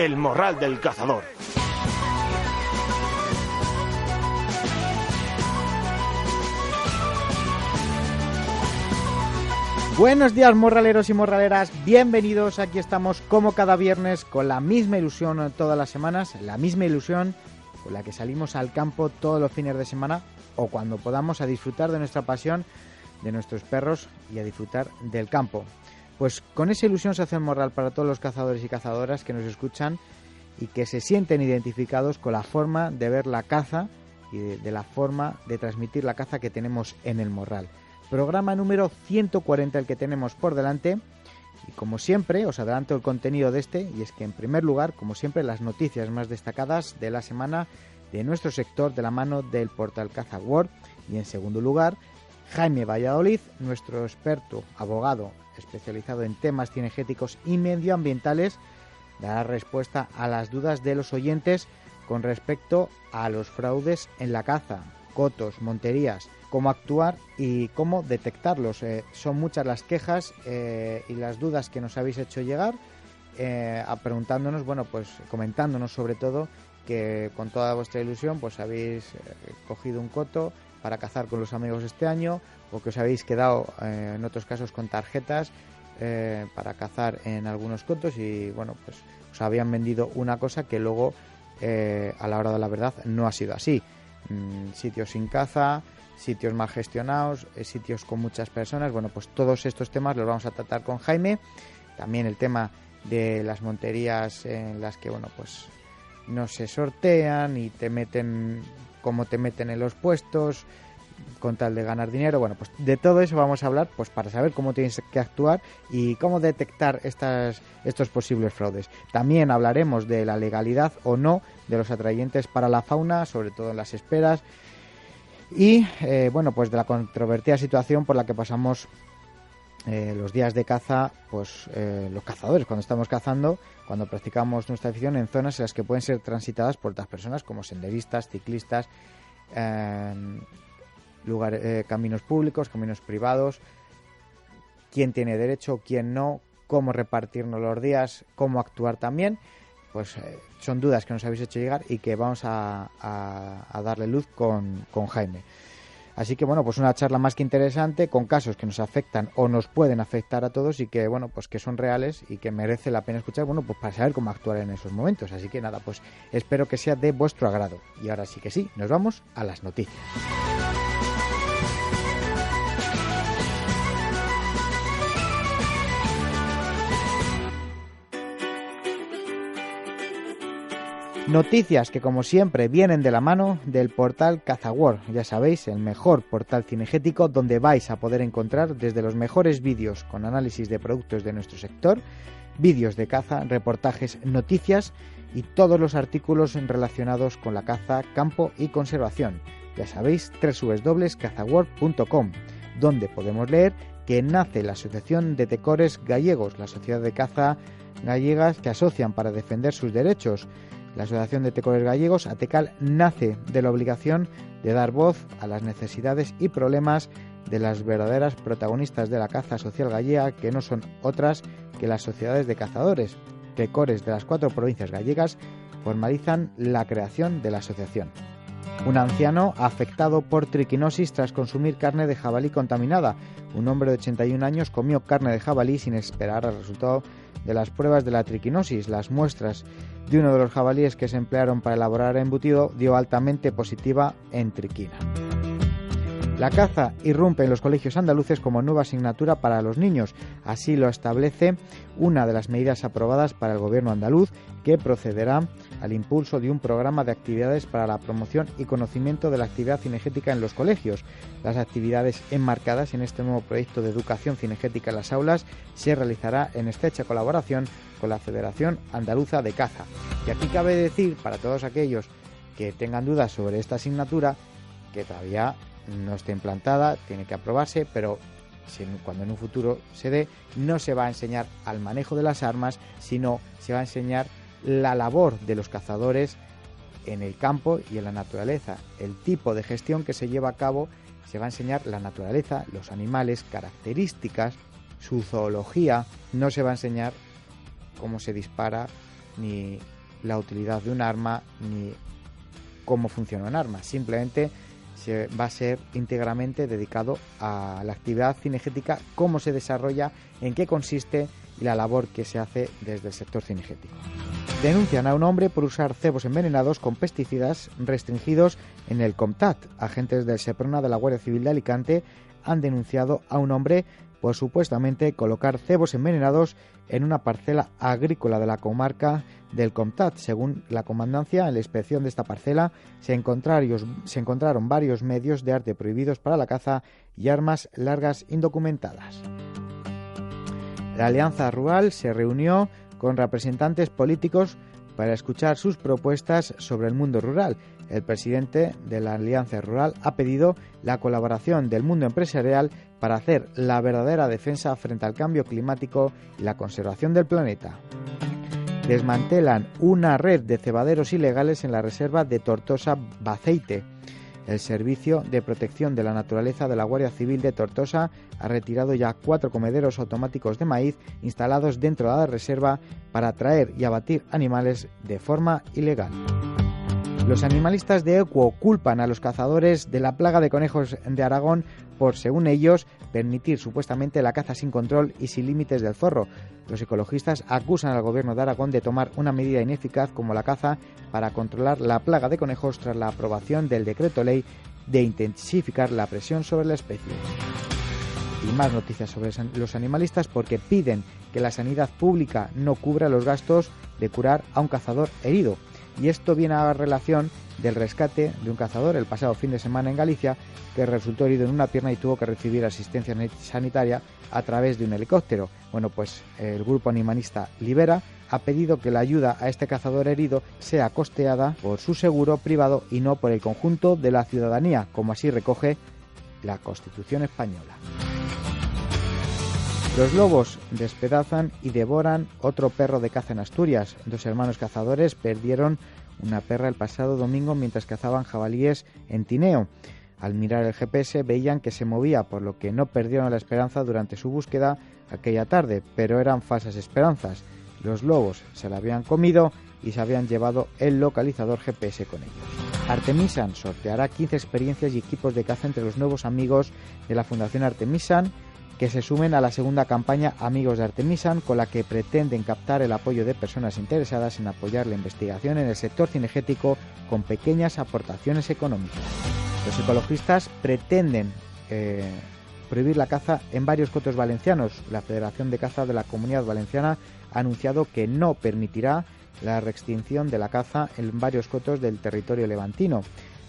El Morral del Cazador. Buenos días, morraleros y morraleras, bienvenidos. Aquí estamos como cada viernes con la misma ilusión todas las semanas, la misma ilusión con la que salimos al campo todos los fines de semana o cuando podamos a disfrutar de nuestra pasión, de nuestros perros y a disfrutar del campo. Pues con esa ilusión se hace el morral para todos los cazadores y cazadoras que nos escuchan y que se sienten identificados con la forma de ver la caza y de la forma de transmitir la caza que tenemos en el morral. Programa número 140 el que tenemos por delante y como siempre os adelanto el contenido de este, y es que en primer lugar, como siempre, las noticias más destacadas de la semana de nuestro sector de la mano del portal Caza World, y en segundo lugar Jaime Valladolid, nuestro experto abogado especializado en temas cinegéticos y medioambientales, dará respuesta a las dudas de los oyentes con respecto a los fraudes en la caza, cotos, monterías, cómo actuar y cómo detectarlos. Son muchas las quejas y las dudas que nos habéis hecho llegar, preguntándonos, comentándonos sobre todo que con toda vuestra ilusión pues habéis cogido un coto para cazar con los amigos este año, o que os habéis quedado en otros casos con tarjetas para cazar en algunos cotos y pues os habían vendido una cosa que luego a la hora de la verdad no ha sido así. Sitios sin caza, sitios mal gestionados, sitios con muchas personas. Pues todos estos temas los vamos a tratar con Jaime. También el tema de las monterías en las que no se sortean y te meten como te meten en los puestos con tal de ganar dinero. Pues de todo eso vamos a hablar para saber cómo tienes que actuar y cómo detectar estos posibles fraudes. También hablaremos de la legalidad o no de los atrayentes para la fauna, sobre todo en las esperas, y de la controvertida situación por la que pasamos los días de caza, los cazadores cuando estamos cazando, cuando practicamos nuestra afición en zonas en las que pueden ser transitadas por otras personas como senderistas, ciclistas, caminos públicos, caminos privados, quién tiene derecho, quién no, cómo repartirnos los días, cómo actuar también. Son dudas que nos habéis hecho llegar y que vamos a darle luz con Jaime. Así que una charla más que interesante, con casos que nos afectan o nos pueden afectar a todos y que que son reales y que merece la pena escuchar, para saber cómo actuar en esos momentos. Así que nada, espero que sea de vuestro agrado. Y ahora sí que sí, nos vamos a las noticias. Noticias que, como siempre, vienen de la mano del portal Caza World. Ya sabéis, el mejor portal cinegético donde vais a poder encontrar desde los mejores vídeos con análisis de productos de nuestro sector, vídeos de caza, reportajes, noticias y todos los artículos relacionados con la caza, campo y conservación. Ya sabéis, www.cazaworld.com, donde podemos leer que nace la Asociación de Tecores Gallegos, la sociedad de caza gallegas que asocian para defender sus derechos. La Asociación de Tecores Gallegos, ATECAL, nace de la obligación de dar voz a las necesidades y problemas de las verdaderas protagonistas de la caza social gallega, que no son otras que las sociedades de cazadores. Tecores de las 4 provincias gallegas formalizan la creación de la asociación. Un anciano afectado por triquinosis tras consumir carne de jabalí contaminada. Un hombre de 81 años comió carne de jabalí sin esperar el resultado de las pruebas de la triquinosis. Las muestras de uno de los jabalíes que se emplearon para elaborar el embutido dio altamente positiva en triquina. La caza irrumpe en los colegios andaluces como nueva asignatura para los niños. Así lo establece una de las medidas aprobadas para el gobierno andaluz, que procederá al impulso de un programa de actividades para la promoción y conocimiento de la actividad cinegética en los colegios. Las actividades enmarcadas en este nuevo proyecto de educación cinegética en las aulas se realizará en estrecha colaboración con la Federación Andaluza de Caza. Y aquí cabe decir, para todos aquellos que tengan dudas sobre esta asignatura, que todavía no está implantada, tiene que aprobarse, pero cuando en un futuro se dé, no se va a enseñar al manejo de las armas, sino se va a enseñar la labor de los cazadores en el campo y en la naturaleza, el tipo de gestión que se lleva a cabo. Se va a enseñar la naturaleza, los animales, características, su zoología. No se va a enseñar cómo se dispara ni la utilidad de un arma ni cómo funciona un arma. Simplemente va a ser íntegramente dedicado a la actividad cinegética, cómo se desarrolla, en qué consiste y la labor que se hace desde el sector cinegético. Denuncian a un hombre por usar cebos envenenados con pesticidas restringidos en el Comtat. Agentes del Seprona de la Guardia Civil de Alicante han denunciado a un hombre por supuestamente colocar cebos envenenados en una parcela agrícola de la comarca del Comtat. Según la comandancia, en la inspección de esta parcela se encontraron varios medios de arte prohibidos para la caza y armas largas indocumentadas. La Alianza Rural se reunió con representantes políticos para escuchar sus propuestas sobre el mundo rural. El presidente de la Alianza Rural ha pedido la colaboración del mundo empresarial para hacer la verdadera defensa frente al cambio climático y la conservación del planeta. Desmantelan una red de cebaderos ilegales en la reserva de Tortosa-Baceite. El Servicio de Protección de la Naturaleza de la Guardia Civil de Tortosa ha retirado ya 4 comederos automáticos de maíz instalados dentro de la reserva para atraer y abatir animales de forma ilegal. Los animalistas de Equo culpan a los cazadores de la plaga de conejos de Aragón por, según ellos, permitir supuestamente la caza sin control y sin límites del zorro. Los ecologistas acusan al gobierno de Aragón de tomar una medida ineficaz como la caza para controlar la plaga de conejos tras la aprobación del decreto ley de intensificar la presión sobre la especie. Y más noticias sobre los animalistas porque piden que la sanidad pública no cubra los gastos de curar a un cazador herido. Y esto viene a relación del rescate de un cazador el pasado fin de semana en Galicia que resultó herido en una pierna y tuvo que recibir asistencia sanitaria a través de un helicóptero. Bueno, pues el grupo animalista Libera ha pedido que la ayuda a este cazador herido sea costeada por su seguro privado y no por el conjunto de la ciudadanía, como así recoge la Constitución española. Los lobos despedazan y devoran otro perro de caza en Asturias. 2 hermanos cazadores perdieron una perra el pasado domingo mientras cazaban jabalíes en Tineo. Al mirar el GPS veían que se movía, por lo que no perdieron la esperanza durante su búsqueda aquella tarde, pero eran falsas esperanzas. Los lobos se la habían comido y se habían llevado el localizador GPS con ellos. Artemisan sorteará 15 experiencias y equipos de caza entre los nuevos amigos de la Fundación Artemisan, que se sumen a la segunda campaña Amigos de Artemisan, con la que pretenden captar el apoyo de personas interesadas en apoyar la investigación en el sector cinegético con pequeñas aportaciones económicas. Los ecologistas pretenden prohibir la caza en varios cotos valencianos. La Federación de Caza de la Comunidad Valenciana ha anunciado que no permitirá la reextinción de la caza en varios cotos del territorio levantino.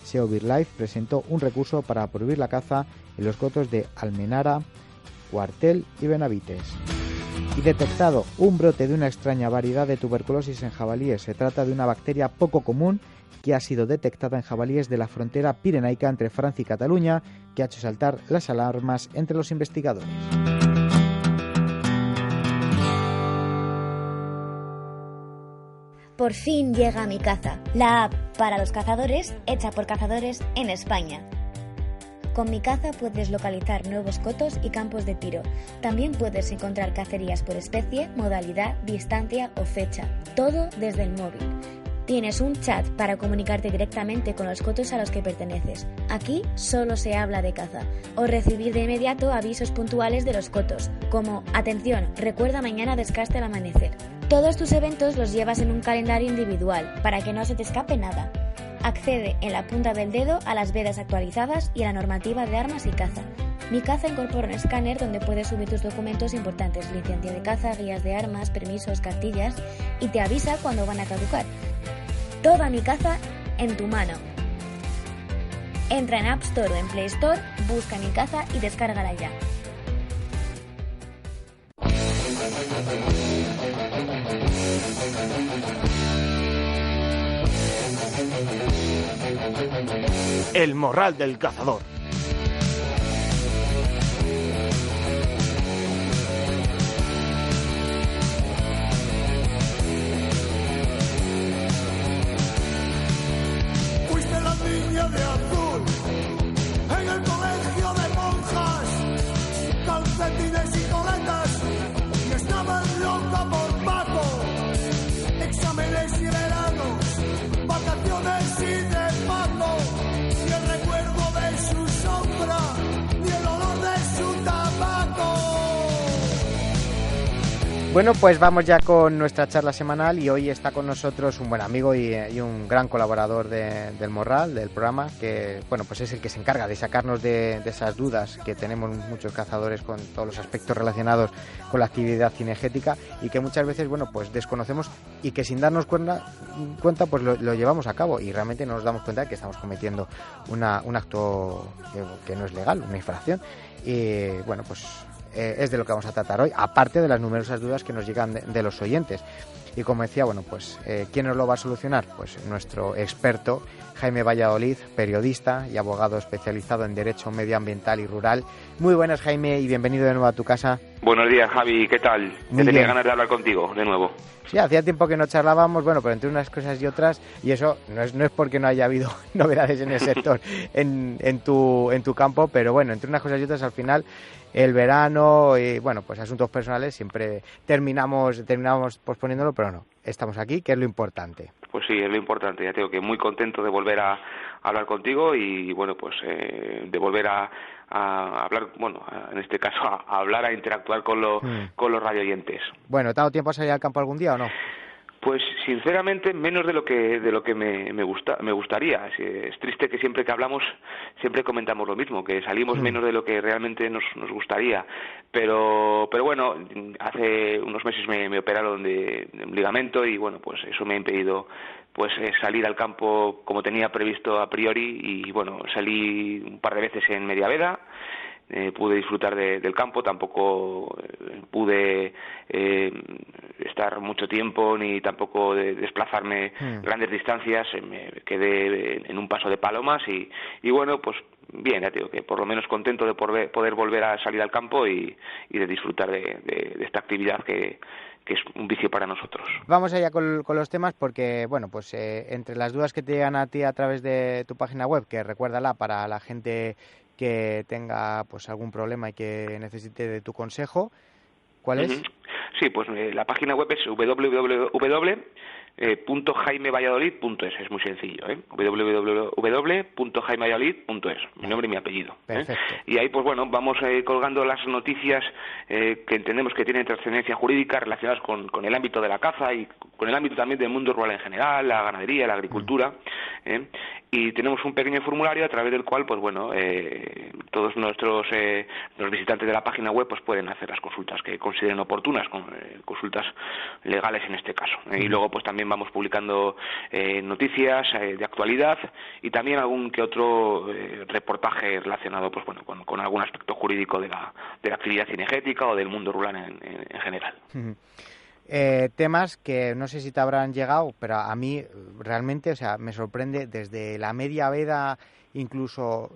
SEO BirdLife presentó un recurso para prohibir la caza en los cotos de Almenara, Cuartel y Benavites. Y detectado un brote de una extraña variedad de tuberculosis en jabalíes. Se trata de una bacteria poco común que ha sido detectada en jabalíes de la frontera pirenaica entre Francia y Cataluña, que ha hecho saltar las alarmas entre los investigadores. Por fin llega Mi Caza, la app para los cazadores hecha por cazadores en España. Con Mi Caza puedes localizar nuevos cotos y campos de tiro. También puedes encontrar cacerías por especie, modalidad, distancia o fecha. Todo desde el móvil. Tienes un chat para comunicarte directamente con los cotos a los que perteneces. Aquí solo se habla de caza. O recibir de inmediato avisos puntuales de los cotos, como «Atención, recuerda mañana descaste al amanecer». Todos tus eventos los llevas en un calendario individual, para que no se te escape nada. Accede en la punta del dedo a las vedas actualizadas y a la normativa de armas y caza. Mi Caza incorpora un escáner donde puedes subir tus documentos importantes, licencia de caza, guías de armas, permisos, cartillas, y te avisa cuando van a caducar. Toda Mi Caza en tu mano. Entra en App Store o en Play Store, busca Mi Caza y descárgala ya. El morral del cazador. Fuiste la niña de azul en el colegio de monjas, calcetines y coletas, y estabas loca por Paco, exámenes y verás. Bueno, pues vamos ya con nuestra charla semanal y hoy está con nosotros un buen amigo y un gran colaborador del Morral, del programa, que bueno, pues es el que se encarga de sacarnos de esas dudas que tenemos muchos cazadores con todos los aspectos relacionados con la actividad cinegética y que muchas veces, bueno, pues desconocemos y que sin darnos cuenta pues lo llevamos a cabo y realmente no nos damos cuenta de que estamos cometiendo un acto que no es legal, una infracción. Y bueno, pues es de lo que vamos a tratar hoy, aparte de las numerosas dudas que nos llegan de los oyentes. Y como decía, bueno, pues ¿quién nos lo va a solucionar? Pues nuestro experto Jaime Valladolid, periodista y abogado especializado en Derecho Medioambiental y Rural. Muy buenas, Jaime, y bienvenido de nuevo a tu casa. Buenos días, Javi, ¿qué tal? Tenía ganas de hablar contigo de nuevo. Sí, hacía tiempo que no charlábamos, bueno, pero entre unas cosas y otras, y eso no es porque no haya habido novedades en el sector en tu campo, pero bueno, entre unas cosas y otras al final el verano y bueno, pues asuntos personales siempre terminamos posponiéndolo, pero no, estamos aquí, que es lo importante. Pues sí, es lo importante, ya tengo que muy contento de volver a hablar contigo y bueno, pues de volver a hablar, bueno, en este caso a hablar, a interactuar con los radioyentes. Bueno, ¿te ha dado tiempo a salir al campo algún día o no? Pues sinceramente menos de lo que me gustaría. Es triste que siempre que hablamos siempre comentamos lo mismo, que salimos menos de lo que realmente nos gustaría. Pero bueno, hace unos meses me operaron de un ligamento y bueno, pues eso me ha impedido pues salir al campo como tenía previsto a priori y bueno, salí un par de veces en Mediaveda. Pude disfrutar del campo, tampoco pude estar mucho tiempo ni tampoco desplazarme grandes distancias, me quedé en un paso de palomas y bueno, pues bien, ya te digo que por lo menos contento de poder volver a salir al campo y de disfrutar de esta actividad que es un vicio para nosotros. Vamos allá con los temas porque, bueno, pues entre las dudas que te llegan a ti a través de tu página web, que recuérdala para la gente que tenga pues algún problema y que necesite de tu consejo, ¿cuál es? Sí, pues la página web es www.jaimevalladolid.es, es muy sencillo, www.jaimevalladolid.es, mi nombre y mi apellido. Y ahí, pues bueno, vamos colgando las noticias que entendemos que tienen trascendencia jurídica relacionadas con el ámbito de la caza y con el ámbito también del mundo rural en general, la ganadería, la agricultura, y tenemos un pequeño formulario a través del cual, pues bueno, todos los visitantes de la página web pues pueden hacer las consultas que consideren oportunas, consultas legales en este caso. Y luego pues también vamos publicando noticias de actualidad y también algún que otro reportaje relacionado pues bueno con algún aspecto jurídico de la actividad cinegética o del mundo rural en general. Temas que no sé si te habrán llegado, pero a mí realmente, o sea, me sorprende desde la Mediaveda incluso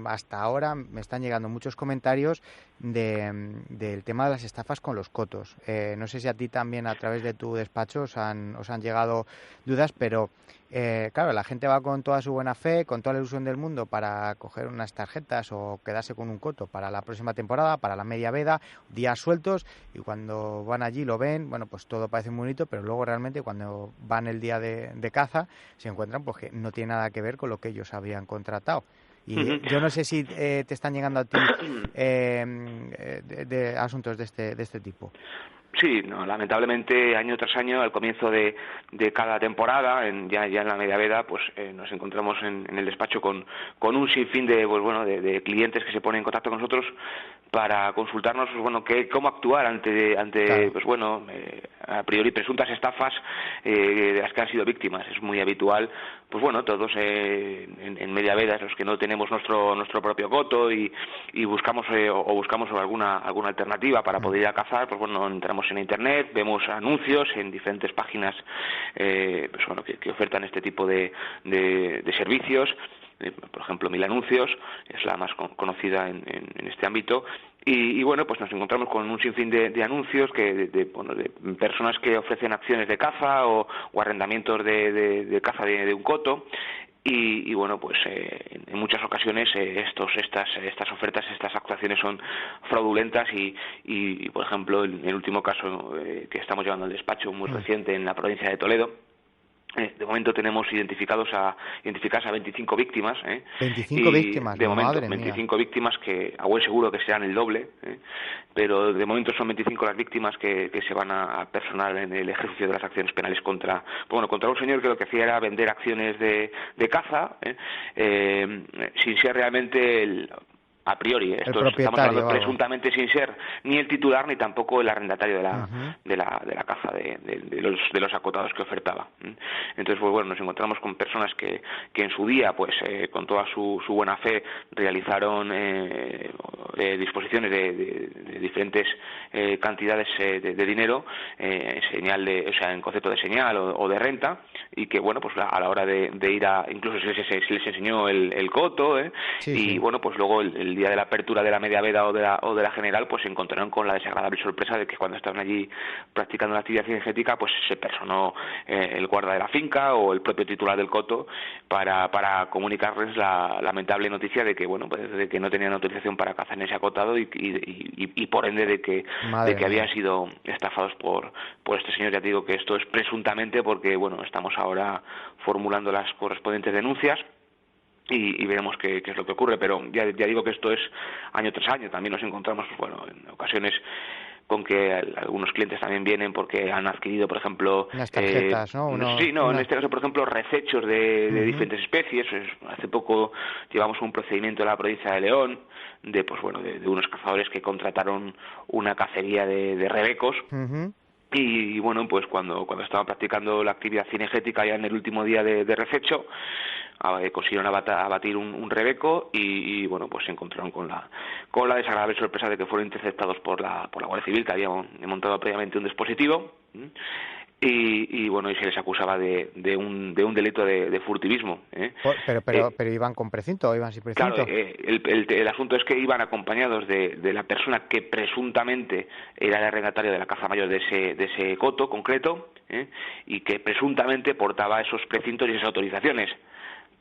hasta ahora me están llegando muchos comentarios del tema de las estafas con los cotos. No sé si a ti también a través de tu despacho os han llegado dudas, pero claro, la gente va con toda su buena fe, con toda la ilusión del mundo para coger unas tarjetas o quedarse con un coto para la próxima temporada, para la Mediaveda, días sueltos, y cuando van allí lo ven, bueno, pues todo parece muy bonito, pero luego realmente cuando van el día de caza se encuentran pues que no tiene nada que ver con lo que ellos habían contratado. Y yo no sé si te están llegando a ti de asuntos de este tipo. Sí, no, lamentablemente año tras año al comienzo de cada temporada, ya en la Mediaveda, pues nos encontramos en el despacho con un sinfín de clientes que se ponen en contacto con nosotros para consultarnos pues bueno cómo actuar ante claro. Pues bueno a priori presuntas estafas de las que han sido víctimas. Es muy habitual, pues bueno, todos en Mediaveda, los que no tenemos nuestro propio coto y buscamos buscamos alguna alternativa para poder ir a cazar, pues bueno, entramos en internet, vemos anuncios en diferentes páginas pues bueno que ofertan este tipo de servicios. Por ejemplo, Mil Anuncios es la más conocida en este ámbito y bueno, pues nos encontramos con un sinfín de anuncios de personas que ofrecen acciones de caza o arrendamientos de caza de un coto. Y bueno, pues en muchas ocasiones estas ofertas, estas actuaciones son fraudulentas y por ejemplo, en el último caso que estamos llevando al despacho muy reciente en la provincia de Toledo, De momento tenemos identificadas a 25 víctimas. 25 víctimas, de momento, madre 25 víctimas que a buen seguro que serán el doble, pero de momento son 25 las víctimas que se van a personar en el ejercicio de las acciones penales contra un señor que lo que hacía era vender acciones de caza, sin ser realmente a priori, estamos hablando presuntamente sin ser ni el titular ni tampoco el arrendatario de la caza de los acotados que ofertaba. Entonces, pues bueno, nos encontramos con personas que en su día, pues con toda su buena fe, realizaron disposiciones de diferentes cantidades de dinero en concepto de señal o de renta, y que bueno, pues a la hora de ir incluso se les enseñó el coto, bueno, pues luego el día de la apertura de la media veda o de la general, pues se encontraron con la desagradable sorpresa de que cuando estaban allí practicando la actividad cinegética, pues se personó el guarda de la finca o el propio titular del coto para comunicarles la lamentable noticia de que bueno, pues de que no tenían autorización para cazar en ese acotado y por ende de que habían sido estafados por este señor. Ya te digo que esto es presuntamente porque bueno, estamos ahora formulando las correspondientes denuncias y veremos qué es lo que ocurre, pero ya digo que esto es año tras año. También nos encontramos, pues bueno, en ocasiones con que algunos clientes también vienen porque han adquirido, por ejemplo, unas tarjetas, en este caso, por ejemplo, recechos de diferentes especies. Hace poco llevamos un procedimiento en la provincia de León de unos cazadores que contrataron una cacería de rebecos. Y bueno, pues cuando estaban practicando la actividad cinegética ya en el último día de rececho, consiguieron abatir un rebeco y bueno, pues se encontraron con la desagradable sorpresa de que fueron interceptados por la Guardia Civil, que había montado previamente un dispositivo, y bueno, y se les acusaba de un delito de furtivismo. Pero iban con precinto, iban sin precinto. Claro, el asunto es que iban acompañados de la persona que presuntamente era el arrendatario de la caza mayor de ese coto concreto, y que presuntamente portaba esos precintos y esas autorizaciones.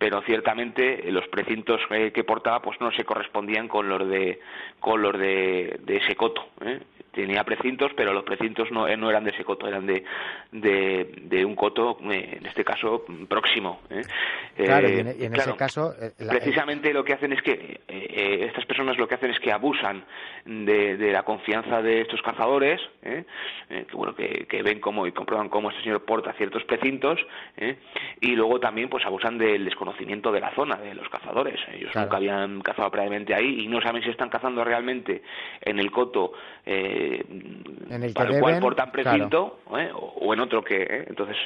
Pero ciertamente los precintos que portaba pues no se correspondían con los de ese coto. Tenía precintos, pero los precintos no eran de ese coto, eran de un coto, en este caso, próximo. Claro, y en ese caso... precisamente lo que hacen es que estas personas lo que hacen es que abusan de la confianza de estos cazadores, que ven cómo y comprueban cómo este señor porta ciertos precintos, y luego también pues abusan del desconocimiento de la zona de los cazadores. Ellos nunca habían cazado previamente ahí y no saben si están cazando realmente en el coto en el para el cual portan precinto, o en otro que... Entonces,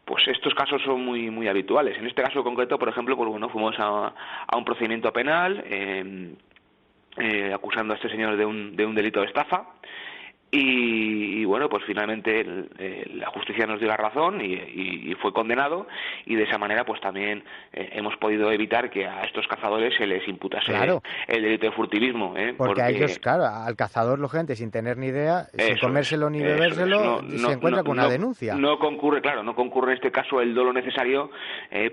pues estos casos son muy muy habituales. En este caso concreto, por ejemplo, pues bueno, fuimos a un procedimiento penal acusando a este señor de un delito de estafa. Y bueno, pues finalmente la justicia nos dio la razón y fue condenado, y de esa manera pues también hemos podido evitar que a estos cazadores se les imputase el delito de furtivismo. Porque a ellos, claro, al cazador, lógicamente, sin tener ni idea, sin comérselo ni bebérselo, se encuentra con una denuncia. No concurre en este caso el dolo necesario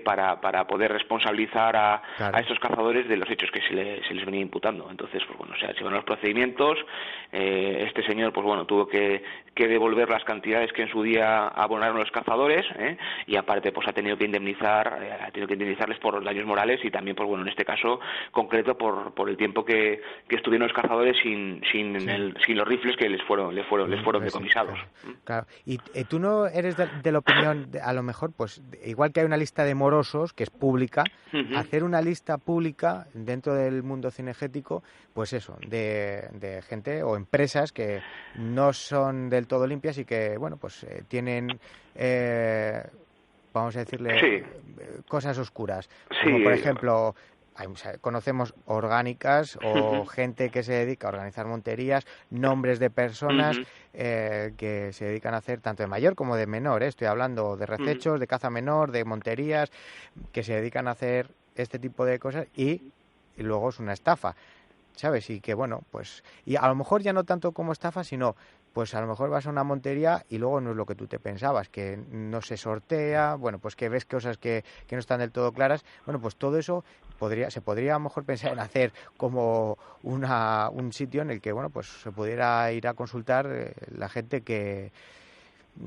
para poder responsabilizar a estos cazadores de los hechos que se les venía imputando. Entonces, pues bueno, se van los procedimientos. Este señor, pues bueno, tuvo que devolver las cantidades que en su día abonaron los cazadores, y aparte pues ha tenido que indemnizarles por los daños morales y también, pues bueno, en este caso concreto por el tiempo que estuvieron los cazadores sin los rifles que les fueron decomisados. Claro. Y tú no eres de la opinión, a lo mejor, pues igual que hay una lista de morosos que es pública, hacer una lista pública dentro del mundo cinegético, pues eso, de gente o empresas que no son del todo limpias y que, bueno, pues tienen, vamos a decirle, cosas oscuras. Como por ejemplo, conocemos orgánicas o gente que se dedica a organizar monterías, nombres de personas que se dedican a hacer tanto de mayor como de menor. Estoy hablando de recechos, de caza menor, de monterías, que se dedican a hacer este tipo de cosas y luego es una estafa, ¿sabes? Y que bueno, pues, y a lo mejor ya no tanto como estafa, sino pues a lo mejor vas a una montería y luego no es lo que tú te pensabas, que no se sortea, bueno, pues que ves cosas que no están del todo claras. Bueno, pues todo eso se podría a lo mejor pensar en hacer como un sitio en el que, bueno, pues se pudiera ir a consultar la gente que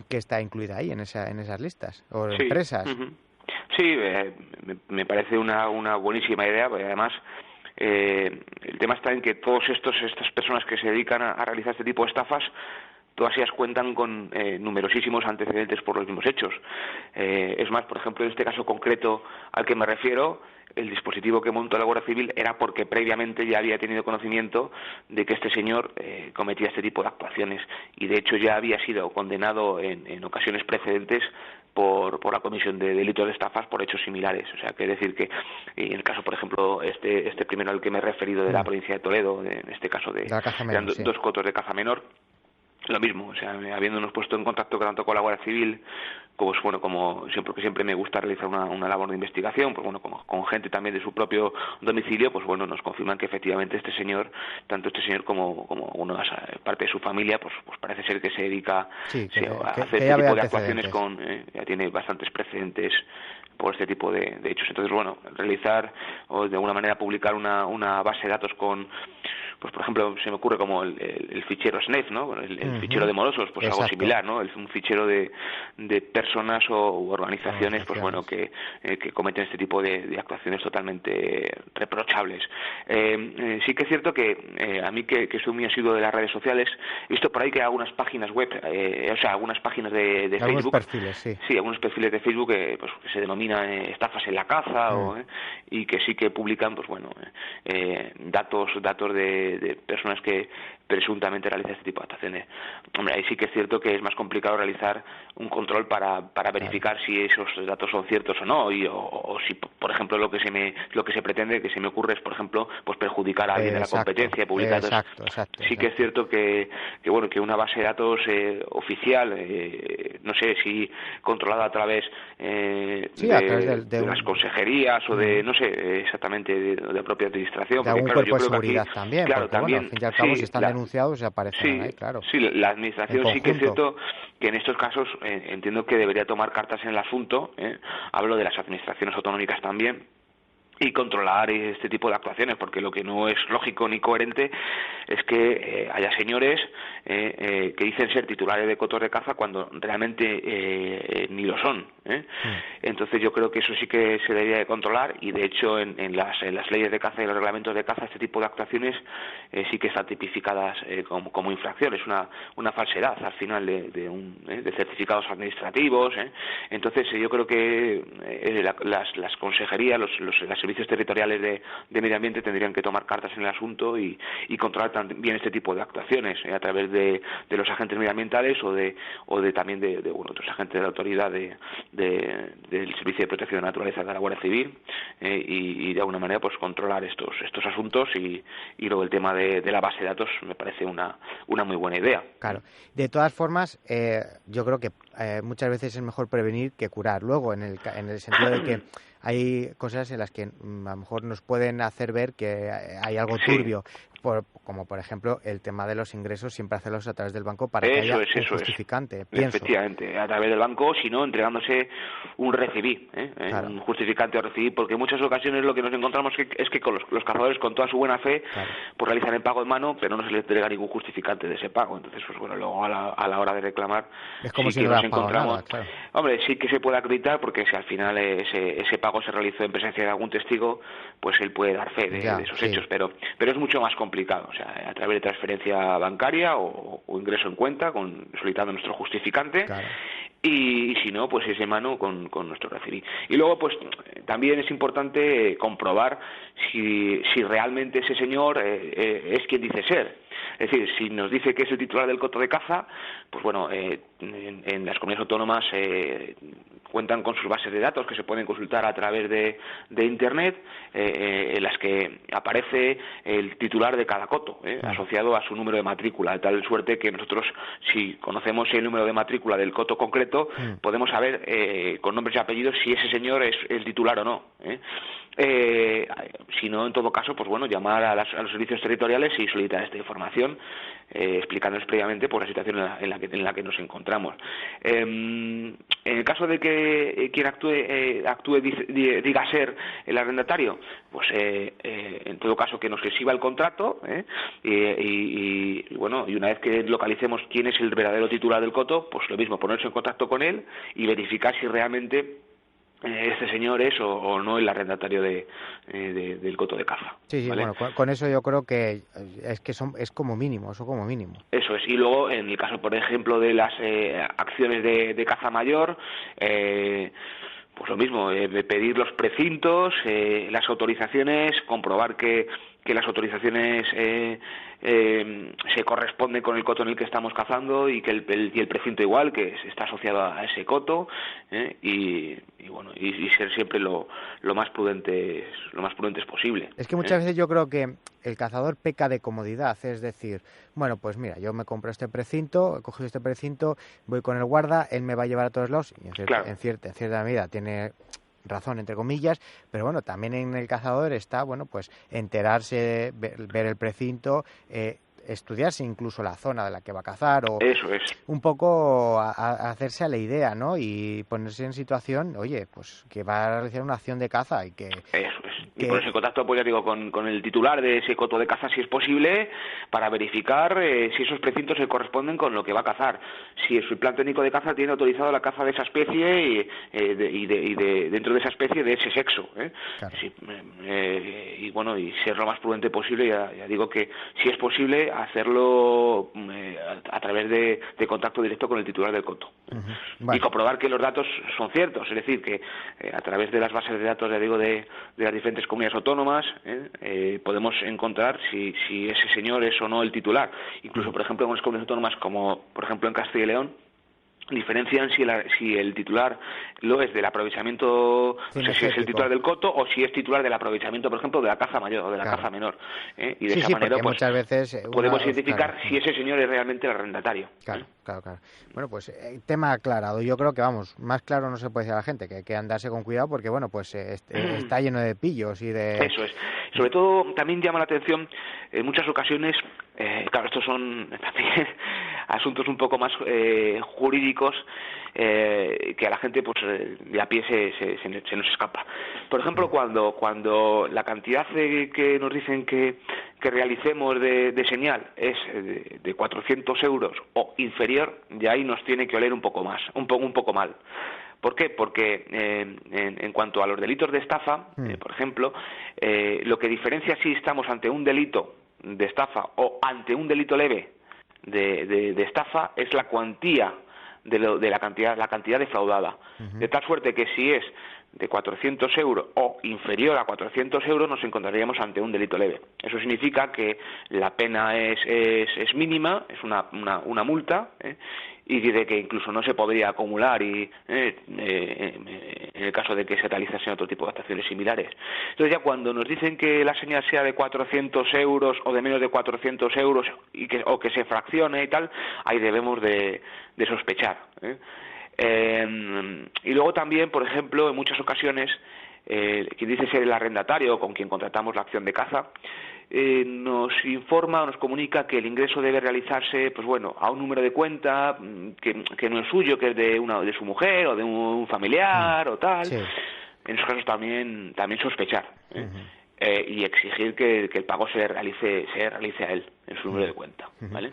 que está incluida ahí en esas listas o Sí. empresas. Sí, me parece una buenísima idea, porque además el tema está en que estas personas que se dedican a realizar este tipo de estafas, todas ellas cuentan con numerosísimos antecedentes por los mismos hechos. Es más, por ejemplo, en este caso concreto al que me refiero, el dispositivo que montó la Guardia Civil era porque previamente ya había tenido conocimiento de que este señor cometía este tipo de actuaciones, y de hecho ya había sido condenado en ocasiones precedentes por la comisión de delitos de estafas por hechos similares. O sea, que decir que en el caso, por ejemplo, este primero al que me he referido de la provincia de Toledo, en este caso eran dos cotos de caza menor, lo mismo, o sea, habiéndonos puesto en contacto tanto con la Guardia Civil, como siempre me gusta realizar una labor de investigación, pues bueno, con gente también de su propio domicilio, pues bueno, nos confirman que efectivamente tanto este señor como una parte de su familia, pues parece ser que se dedica a hacer este tipo de actuaciones ya tiene bastantes precedentes por este tipo de hechos. Entonces, bueno, realizar o de alguna manera publicar una base de datos con, pues por ejemplo, se me ocurre como el fichero SNEF, ¿no? El fichero de morosos, pues algo similar, ¿no? Un fichero de personas u organizaciones, pues bueno, que cometen este tipo de actuaciones totalmente reprochables. Sí que es cierto que a mí, que soy muy asiduo de las redes sociales, he visto por ahí que hay algunas páginas web, algunas páginas de Facebook. Algunos perfiles, sí. Sí, algunos perfiles de Facebook pues, que se denominan estafas en la caza, y que sí que publican, pues bueno, datos de personas que presuntamente realizan este tipo de actuaciones. Hombre, ahí sí que es cierto que es más complicado realizar un control para verificar si esos datos son ciertos o no, o si, por ejemplo, lo que se pretende, que se me ocurre, es, por ejemplo, pues perjudicar a alguien de la competencia, publicar. Sí que es cierto que una base de datos oficial, no sé si controlada a través de las consejerías o de, no sé exactamente, de la propia administración, de algún cuerpo de seguridad también, claro, porque también, al fin y al cabo, si están denunciados, se aparecen ahí, claro. Sí, la administración sí que es cierto que en estos casos entiendo que debería tomar cartas en el asunto, hablo de las administraciones autonómicas también, y controlar este tipo de actuaciones, porque lo que no es lógico ni coherente es que haya señores que dicen ser titulares de cotos de caza cuando realmente ni lo son. Entonces yo creo que eso sí que se debería de controlar, y de hecho en las leyes de caza y los reglamentos de caza este tipo de actuaciones sí que están tipificadas como infracciones, una falsedad al final de certificados administrativos. Entonces yo creo que las consejerías, las servicios territoriales de medio ambiente tendrían que tomar cartas en el asunto y controlar también este tipo de actuaciones a través de los agentes medioambientales o de también de otros agentes de la autoridad del Servicio de Protección de la Naturaleza de la Guardia Civil, y de alguna manera pues controlar estos asuntos, y luego el tema de la base de datos me parece una muy buena idea. Claro. De todas formas, yo creo que muchas veces es mejor prevenir que curar. Luego, en el sentido de que hay cosas en las que a lo mejor nos pueden hacer ver que hay algo turbio, como por ejemplo el tema de los ingresos, siempre hacerlos a través del banco para que haya un justificante. Efectivamente, a través del banco, si no, entregándose un recibí, claro. Un justificante o recibí, porque en muchas ocasiones lo que nos encontramos es que con los cazadores, con toda su buena fe, pues realizan el pago en mano, pero no se les entrega ningún justificante de ese pago. Entonces, pues bueno, luego a la hora de reclamar, es como si no nos encontramos. Nada, claro. Hombre, sí que se puede acreditar, porque si al final ese pago se realizó en presencia de algún testigo, pues él puede dar fe de esos hechos, pero es mucho más complicado, o sea, a través de transferencia bancaria o ingreso en cuenta, solicitando nuestro justificante. Claro. Y si no, pues ese mano con nuestro referí. Y luego, pues también es importante comprobar si realmente ese señor es quien dice ser. Es decir, si nos dice que es el titular del coto de caza, pues bueno, en las comunidades autónomas cuentan con sus bases de datos que se pueden consultar a través de Internet, en las que aparece el titular de cada coto, asociado a su número de matrícula, de tal suerte que nosotros, si conocemos el número de matrícula del coto concreto, podemos saber con nombres y apellidos si ese señor es el titular o no. sino en todo caso, pues bueno, llamar a los servicios territoriales y solicitar esta información, explicándoles previamente pues la situación en la que nos encontramos. En el caso de que quien diga ser el arrendatario, pues en todo caso que nos exhiba el contrato, y bueno, y una vez que localicemos quién es el verdadero titular del coto, pues lo mismo, ponerse en contacto con él y verificar si realmente este señor es o no el arrendatario del coto de caza. Sí, ¿vale? Bueno, con eso yo creo que es como mínimo, eso como mínimo. Eso es, y luego en el caso, por ejemplo, de las acciones de caza mayor, pues lo mismo, pedir los precintos, las autorizaciones, comprobar que las autorizaciones se corresponden con el coto en el que estamos cazando y que el precinto igual, que está asociado a ese coto, y bueno, y ser siempre lo más prudentes posible. Es que muchas veces yo creo que el cazador peca de comodidad, es decir, bueno, pues mira, yo me compro este precinto, he cogido este precinto, voy con el guarda, él me va a llevar a todos lados, y en cierta medida tiene razón, entre comillas, pero bueno, también en el cazador está, bueno, pues enterarse, ver el precinto, estudiarse incluso la zona de la que va a cazar, o eso es, un poco a hacerse a la idea, ¿no? Y ponerse en situación, oye, pues que va a realizar una acción de caza y que... Eso es. Y ponerse en contacto, pues ya digo, con el titular de ese coto de caza, si es posible, para verificar si esos precintos se corresponden con lo que va a cazar. Si su plan técnico de caza tiene autorizado la caza de esa especie y dentro de esa especie de ese sexo. Claro. Sí, y bueno, y ser lo más prudente posible, ya digo que si es posible hacerlo a través de contacto directo con el titular del coto. Uh-huh. Vale. Y comprobar que los datos son ciertos, es decir, que a través de las bases de datos, ya digo, de las diferentes comunidades autónomas, podemos encontrar si ese señor es o no el titular. Incluso, por ejemplo, en unas comunidades autónomas como, por ejemplo, en Castilla y León, diferencian si el titular lo es del aprovechamiento, o sea, si es el titular del coto o si es titular del aprovechamiento, por ejemplo, de la caza mayor o de la caza menor. Y de esa manera, pues, muchas veces podemos identificar si ese señor es realmente el arrendatario. Claro. Bueno, pues tema aclarado. Yo creo que, vamos, más claro no se puede decir a la gente, que hay que andarse con cuidado porque, bueno, pues está lleno de pillos y de... Eso es. Sobre todo, también llama la atención, en muchas ocasiones, claro, estos son también asuntos un poco más jurídicos, que a la gente pues de a pie se nos escapa. Por ejemplo, cuando la cantidad que nos dicen que realicemos de señal es de 400 euros o inferior, ya ahí nos tiene que oler un poco mal. ¿Por qué? Porque en cuanto a los delitos de estafa, por ejemplo, lo que diferencia si estamos ante un delito de estafa o ante un delito leve de estafa es la cuantía de la cantidad defraudada. Uh-huh. De tal suerte que si es de 400 euros o inferior a 400 euros nos encontraríamos ante un delito leve. Eso significa que la pena es mínima, es una multa, y dice que incluso no se podría acumular en el caso de que se realizasen otro tipo de actuaciones similares. Entonces ya cuando nos dicen que la señal sea de 400 euros o de menos de 400 euros o que se fraccione y tal, ahí debemos de sospechar. Y luego también, por ejemplo, en muchas ocasiones, quien dice ser el arrendatario con quien contratamos la acción de caza, nos informa o nos comunica que el ingreso debe realizarse, pues bueno, a un número de cuenta que no es suyo, que es de su mujer o de un familiar o tal. Sí. En esos casos también sospechar. Y exigir que el pago se realice a él en su número de cuenta, ¿vale?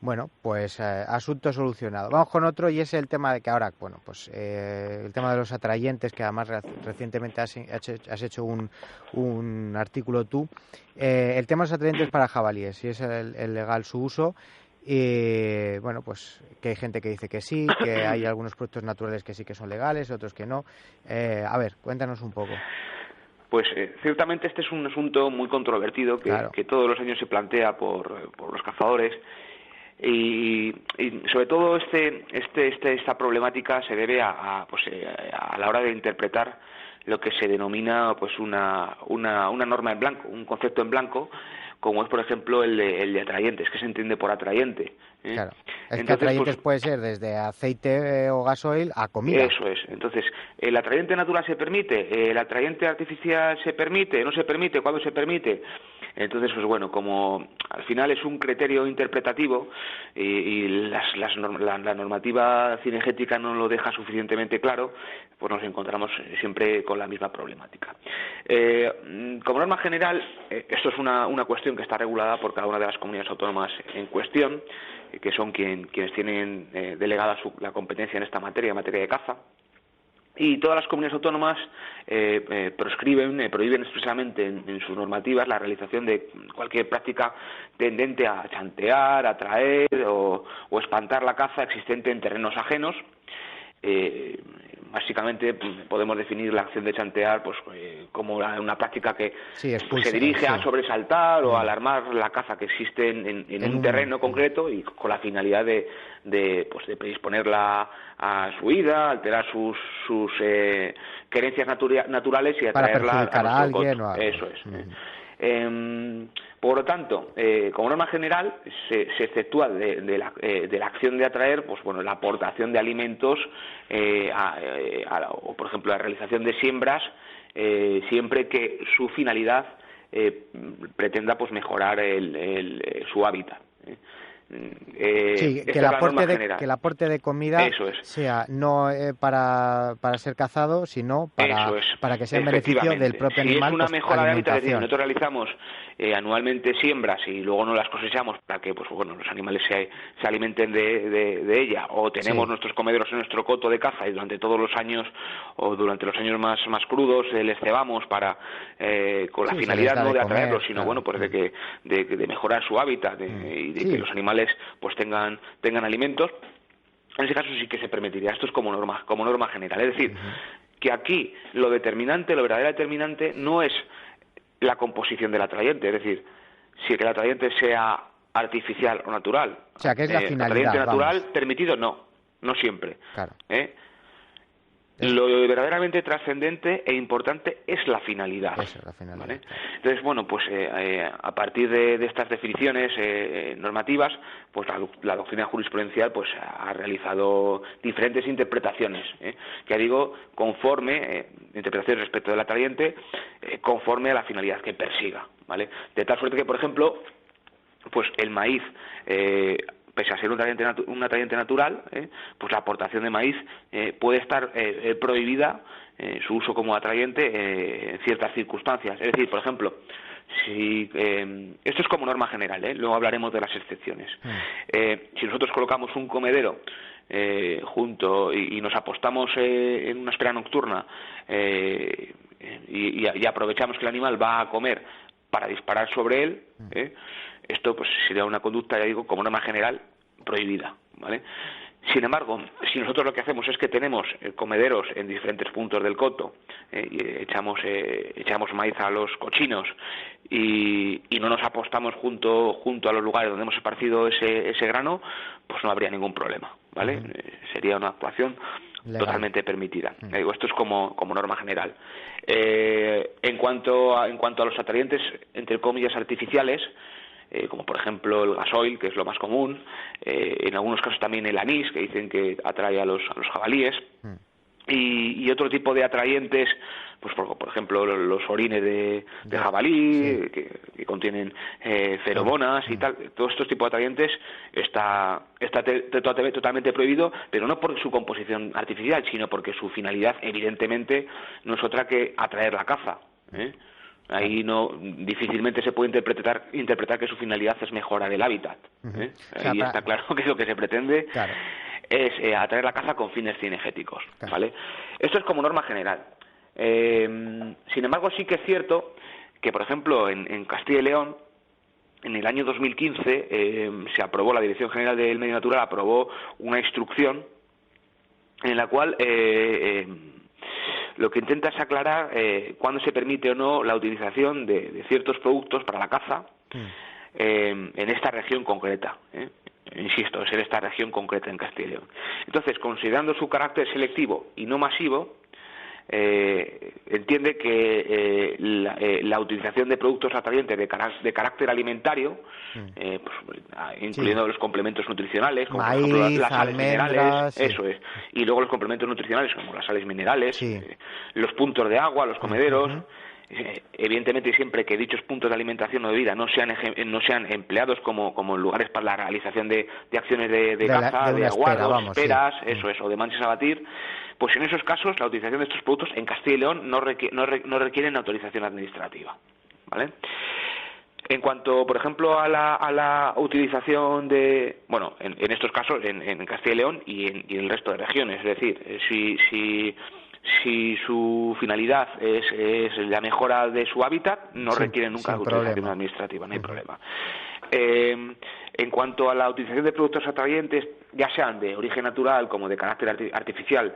Bueno, pues asunto solucionado. Vamos con otro y es el tema de que ahora, bueno, pues el tema de los atrayentes, que además recientemente has hecho un artículo tú. El tema de los atrayentes para jabalíes, si es el legal su uso. Y bueno, pues que hay gente que dice que sí, que hay algunos productos naturales que sí que son legales, otros que no. A ver, cuéntanos un poco. Pues ciertamente este es un asunto muy controvertido que todos los años se plantea por los cazadores. Y sobre todo esta problemática se debe a la hora de interpretar lo que se denomina pues una norma en blanco, un concepto en blanco, como es, por ejemplo, el de atrayentes, que se entiende por atrayente. Claro. Es Entonces, que atrayentes pues, puede ser desde aceite o gasoil a comida. Eso es. Entonces, ¿el atrayente natural se permite? ¿El atrayente artificial se permite? ¿No se permite? ¿Cuándo se permite? Entonces, pues bueno, como al final es un criterio interpretativo y la normativa cinegética no lo deja suficientemente claro, pues nos encontramos siempre con la misma problemática. Como norma general, esto es una cuestión que está regulada por cada una de las comunidades autónomas en cuestión, que son quienes tienen delegada la competencia en esta materia de caza. Y todas las comunidades autónomas prohíben expresamente en sus normativas la realización de cualquier práctica tendente a chantear, atraer o espantar la caza existente en terrenos ajenos. Básicamente podemos definir la acción de chantear pues como una práctica que se dirige a sobresaltar o alarmar la caza que existe en un terreno concreto y con la finalidad de predisponerla a su huida, alterar sus querencias naturales y atraerla a alguien o algo. Eso es. Por lo tanto, como norma general, se exceptúa de la acción de atraer, pues bueno, la aportación de alimentos o, por ejemplo, la realización de siembras, siempre que su finalidad pretenda pues mejorar su hábitat. Sí, que el aporte de comida sea no para ser cazado, sino para que sea en beneficio del propio animal. Si es una mejora de hábitat, es decir, nosotros realizamos anualmente siembras y luego no las cosechamos para que pues bueno los animales se alimenten de ella, o tenemos nuestros comederos en nuestro coto de caza y durante todos los años o durante los años más crudos les cebamos para con la finalidad no de atraerlos, sino bueno pues de mejorar su hábitat y de que los animales pues tengan alimentos. En ese caso sí que se permitiría. Esto es como norma general, es decir, que aquí lo verdadero determinante no es la composición del atrayente, es decir, si el atrayente sea artificial o natural. O sea, que es la finalidad. Atrayente natural permitido no siempre. Claro. Lo verdaderamente trascendente e importante es la finalidad. Esa es la finalidad. ¿Vale? Entonces, bueno, pues a partir de estas definiciones normativas, pues la doctrina jurisprudencial pues ha realizado diferentes interpretaciones, que digo, interpretaciones respecto del atrayente, conforme a la finalidad que persiga, ¿vale? De tal suerte que, por ejemplo, pues el maíz, pese a ser un atrayente natural, pues la aportación de maíz puede estar prohibida su uso como atrayente en ciertas circunstancias. Es decir, por ejemplo, si esto es como norma general, luego hablaremos de las excepciones. Si nosotros colocamos un comedero junto y nos apostamos en una espera nocturna y aprovechamos que el animal va a comer para disparar sobre él, esto pues sería una conducta, ya digo, como norma general prohibida, ¿vale? Sin embargo, si nosotros lo que hacemos es que tenemos comederos en diferentes puntos del coto y echamos maíz a los cochinos y no nos apostamos junto a los lugares donde hemos esparcido ese grano, pues no habría ningún problema, ¿vale? Sería una actuación legal, totalmente permitida. Esto es como norma general. En cuanto a los atrayentes, entre comillas, artificiales, como por ejemplo el gasoil, que es lo más común, en algunos casos también el anís, que dicen que atrae a los jabalíes, y otro tipo de atrayentes, pues por ejemplo los orines de jabalí, que contienen feromonas y tal. Todos estos tipos de atrayentes está totalmente prohibido, pero no por su composición artificial, sino porque su finalidad evidentemente no es otra que atraer la caza, Ahí difícilmente se puede interpretar que su finalidad es mejorar el hábitat. Ahí está claro que lo que se pretende es atraer la caza con fines cinegéticos, ¿vale? Esto es como norma general. Sin embargo, sí que es cierto que, por ejemplo, en Castilla y León, en el año 2015 se aprobó, la Dirección General del Medio Natural aprobó una instrucción en la cual lo que intenta es aclarar cuándo se permite o no la utilización de ciertos productos para la caza en esta región concreta. Insisto, es en esta región concreta en Castilla y León. Entonces, considerando su carácter selectivo y no masivo, entiende que la utilización de productos atrayentes de carácter alimentario, incluyendo los complementos nutricionales, como maíz, por ejemplo las sales almendras, minerales, sí. eso es, y luego los complementos nutricionales como las sales minerales, Sí. Los puntos de agua, los comederos. Uh-huh. Evidentemente, siempre que dichos puntos de alimentación o de bebida no sean empleados como lugares para la realización de acciones de caza, de aguardos, esperas, sí. Eso es, o de manchas a batir, pues en esos casos la utilización de estos productos en Castilla y León no requieren autorización administrativa, ¿vale? En cuanto, por ejemplo, a la utilización de, bueno, en estos casos en Castilla y León y en el resto de regiones, es decir, si su finalidad es la mejora de su hábitat, no requiere nunca autorización administrativa, no hay problema. En cuanto a la utilización de productos atrayentes, ya sean de origen natural como de carácter artificial,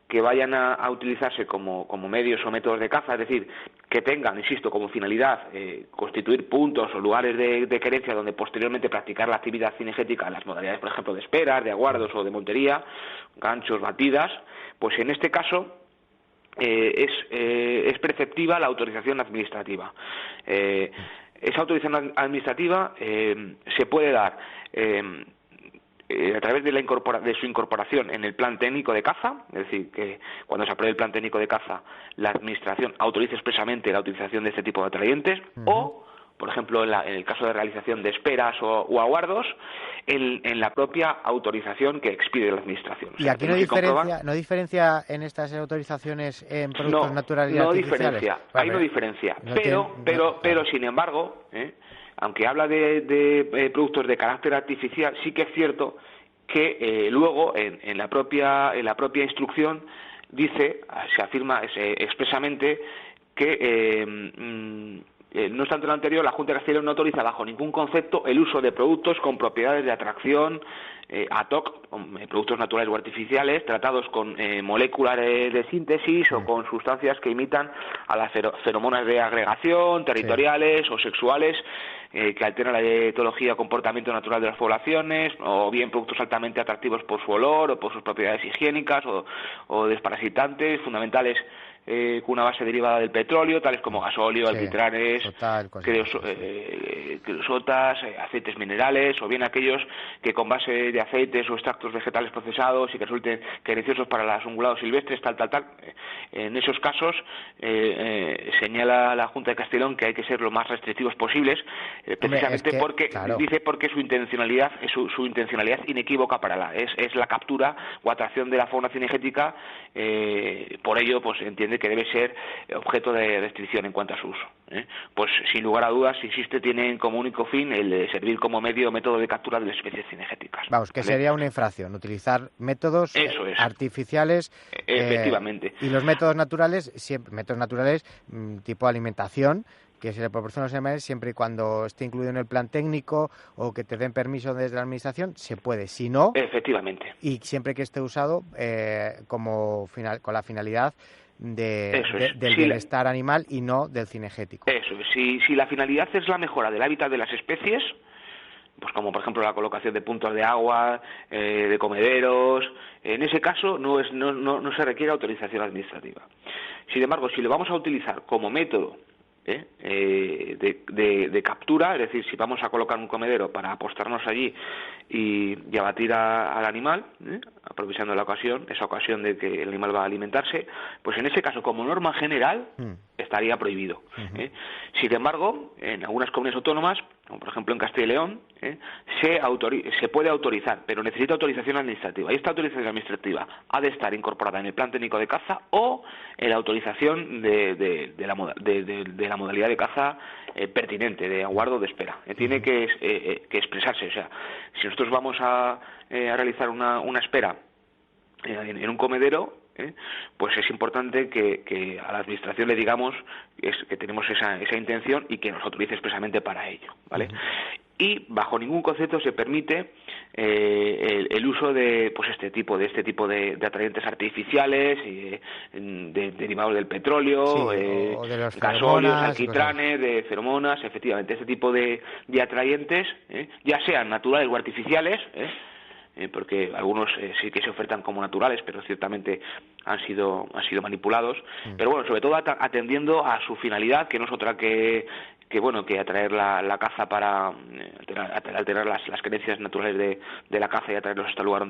que vayan a utilizarse como medios o métodos de caza, es decir, que tengan, insisto, como finalidad constituir puntos o lugares de querencia donde posteriormente practicar la actividad cinegética, las modalidades, por ejemplo, de esperas, de aguardos o de montería, ganchos, batidas, pues en este caso es preceptiva la autorización administrativa. Esa autorización administrativa se puede dar a través de su incorporación en el plan técnico de caza, es decir, que cuando se apruebe el plan técnico de caza, la administración autoriza expresamente la utilización de este tipo de atrayentes, o, por ejemplo, en el caso de realización de esperas o aguardos, en la propia autorización que expide la administración. ¿Y aquí no diferencia en estas autorizaciones en productos naturales y artificiales? Ahí no diferencia, pero sin embargo, aunque habla de productos de carácter artificial, sí que es cierto que luego en la propia instrucción se afirma expresamente que no obstante lo anterior, la Junta de Castilla y León no autoriza bajo ningún concepto el uso de productos con propiedades de atracción ad hoc, productos naturales o artificiales, tratados con moléculas de síntesis o con sustancias que imitan a las feromonas de agregación, territoriales o sexuales, que alteran la etología o comportamiento natural de las poblaciones, o bien productos altamente atractivos por su olor o por sus propiedades higiénicas o desparasitantes, fundamentales con una base derivada del petróleo, tales como gasóleo, alquitranes, creosotas, aceites minerales, o bien aquellos que con base de aceites o extractos vegetales procesados y que resulten beneficiosos para los ungulados silvestres, tal. En esos casos señala la Junta de Castilla y León que hay que ser lo más restrictivos posibles, precisamente porque su intencionalidad inequívoca es la captura o atracción de la fauna cinegética, por ello pues entiende que debe ser objeto de restricción en cuanto a su uso. Pues sin lugar a dudas, insiste, tienen como único fin el de servir como método de captura de las especies cinegéticas. Vamos, que sería una infracción, utilizar métodos artificiales. Efectivamente. Y los métodos naturales, tipo alimentación, que se le proporciona a los animales siempre y cuando esté incluido en el plan técnico o que te den permiso desde la administración, se puede. Si no, efectivamente. Y siempre que esté usado con la finalidad del bienestar animal y no del cinegético. Eso es. Si la finalidad es la mejora del hábitat de las especies, pues como por ejemplo la colocación de puntos de agua, de comederos, en ese caso no se requiere autorización administrativa. Sin embargo, si lo vamos a utilizar como método de captura, es decir, si vamos a colocar un comedero para apostarnos allí y abatir al animal, aprovechando esa ocasión de que el animal va a alimentarse, pues en ese caso, como norma general, estaría prohibido. Sin embargo, en algunas comunidades autónomas, como por ejemplo en Castilla y León, se puede autorizar, pero necesita autorización administrativa. Y esta autorización administrativa ha de estar incorporada en el plan técnico de caza o en la autorización de la modalidad de caza pertinente, de aguardo o de espera. Tiene que expresarse. O sea, si nosotros vamos a realizar una espera en un comedero, pues es importante que a la administración le digamos que tenemos esa intención y que nos autorice expresamente para ello, ¿vale? Y bajo ningún concepto se permite el uso de este tipo de atrayentes artificiales derivados del petróleo, o de los gasóleos, alquitranes, de feromonas, efectivamente, este tipo de atrayentes, ya sean naturales o artificiales, porque algunos sí que se ofertan como naturales, pero ciertamente han sido manipulados. Pero bueno, sobre todo atendiendo a su finalidad, que no es otra que atraer la caza para alterar las creencias naturales de la caza y atraerlos hasta el lugar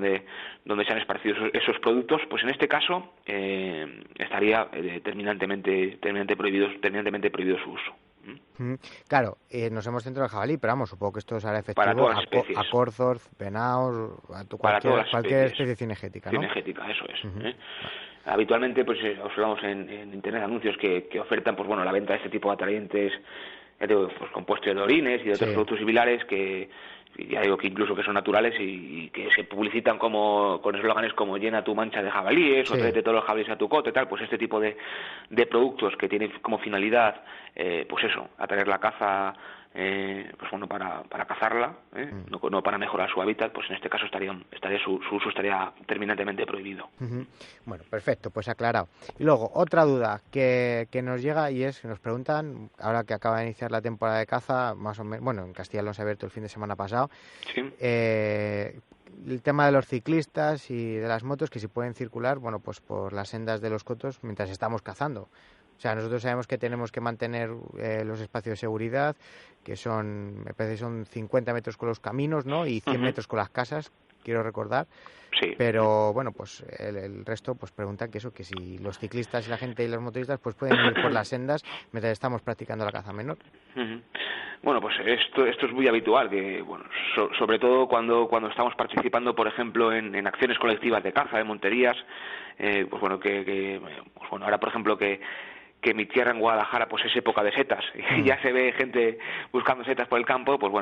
donde se han esparcido esos productos. Pues en este caso estaría terminantemente prohibido su uso. Claro, nos hemos centrado en el jabalí, pero vamos, supongo que esto será efectivo para todas las especies. A corzos, venados, cualquier especie cinegética, ¿no? Cinegética, eso es. Habitualmente pues observamos en internet anuncios que ofertan pues la venta de este tipo de atrayentes, pues compuestos de orines y de otros productos similares que ya digo que incluso que son naturales y que se publicitan con eslóganes como llena tu mancha de jabalíes o tráete todos los jabalíes a tu cote, tal. Pues este tipo de productos que tienen como finalidad pues eso, atraer la caza para cazarla, no para mejorar su hábitat, pues en este caso su uso estaría terminantemente prohibido. Bueno, perfecto, pues aclarado. Y luego, otra duda que nos llega y es que nos preguntan, ahora que acaba de iniciar la temporada de caza, más o menos, en Castilla lo hemos abierto el fin de semana pasado, el tema de los ciclistas y de las motos que si pueden circular, pues por las sendas de los cotos mientras estamos cazando. O sea, nosotros sabemos que tenemos que mantener los espacios de seguridad, que me parece que son 50 metros con los caminos, ¿no? Y 100 metros con las casas, quiero recordar. Sí. Pero, pues el resto pues preguntan que si los ciclistas y la gente y los motoristas pues pueden ir por las sendas mientras estamos practicando la caza menor. Bueno, pues esto es muy habitual, que sobre todo cuando estamos participando, por ejemplo, en acciones colectivas de caza, de monterías, ahora por ejemplo que mi tierra en Guadalajara pues es época de setas y ya se ve gente buscando setas por el campo, pues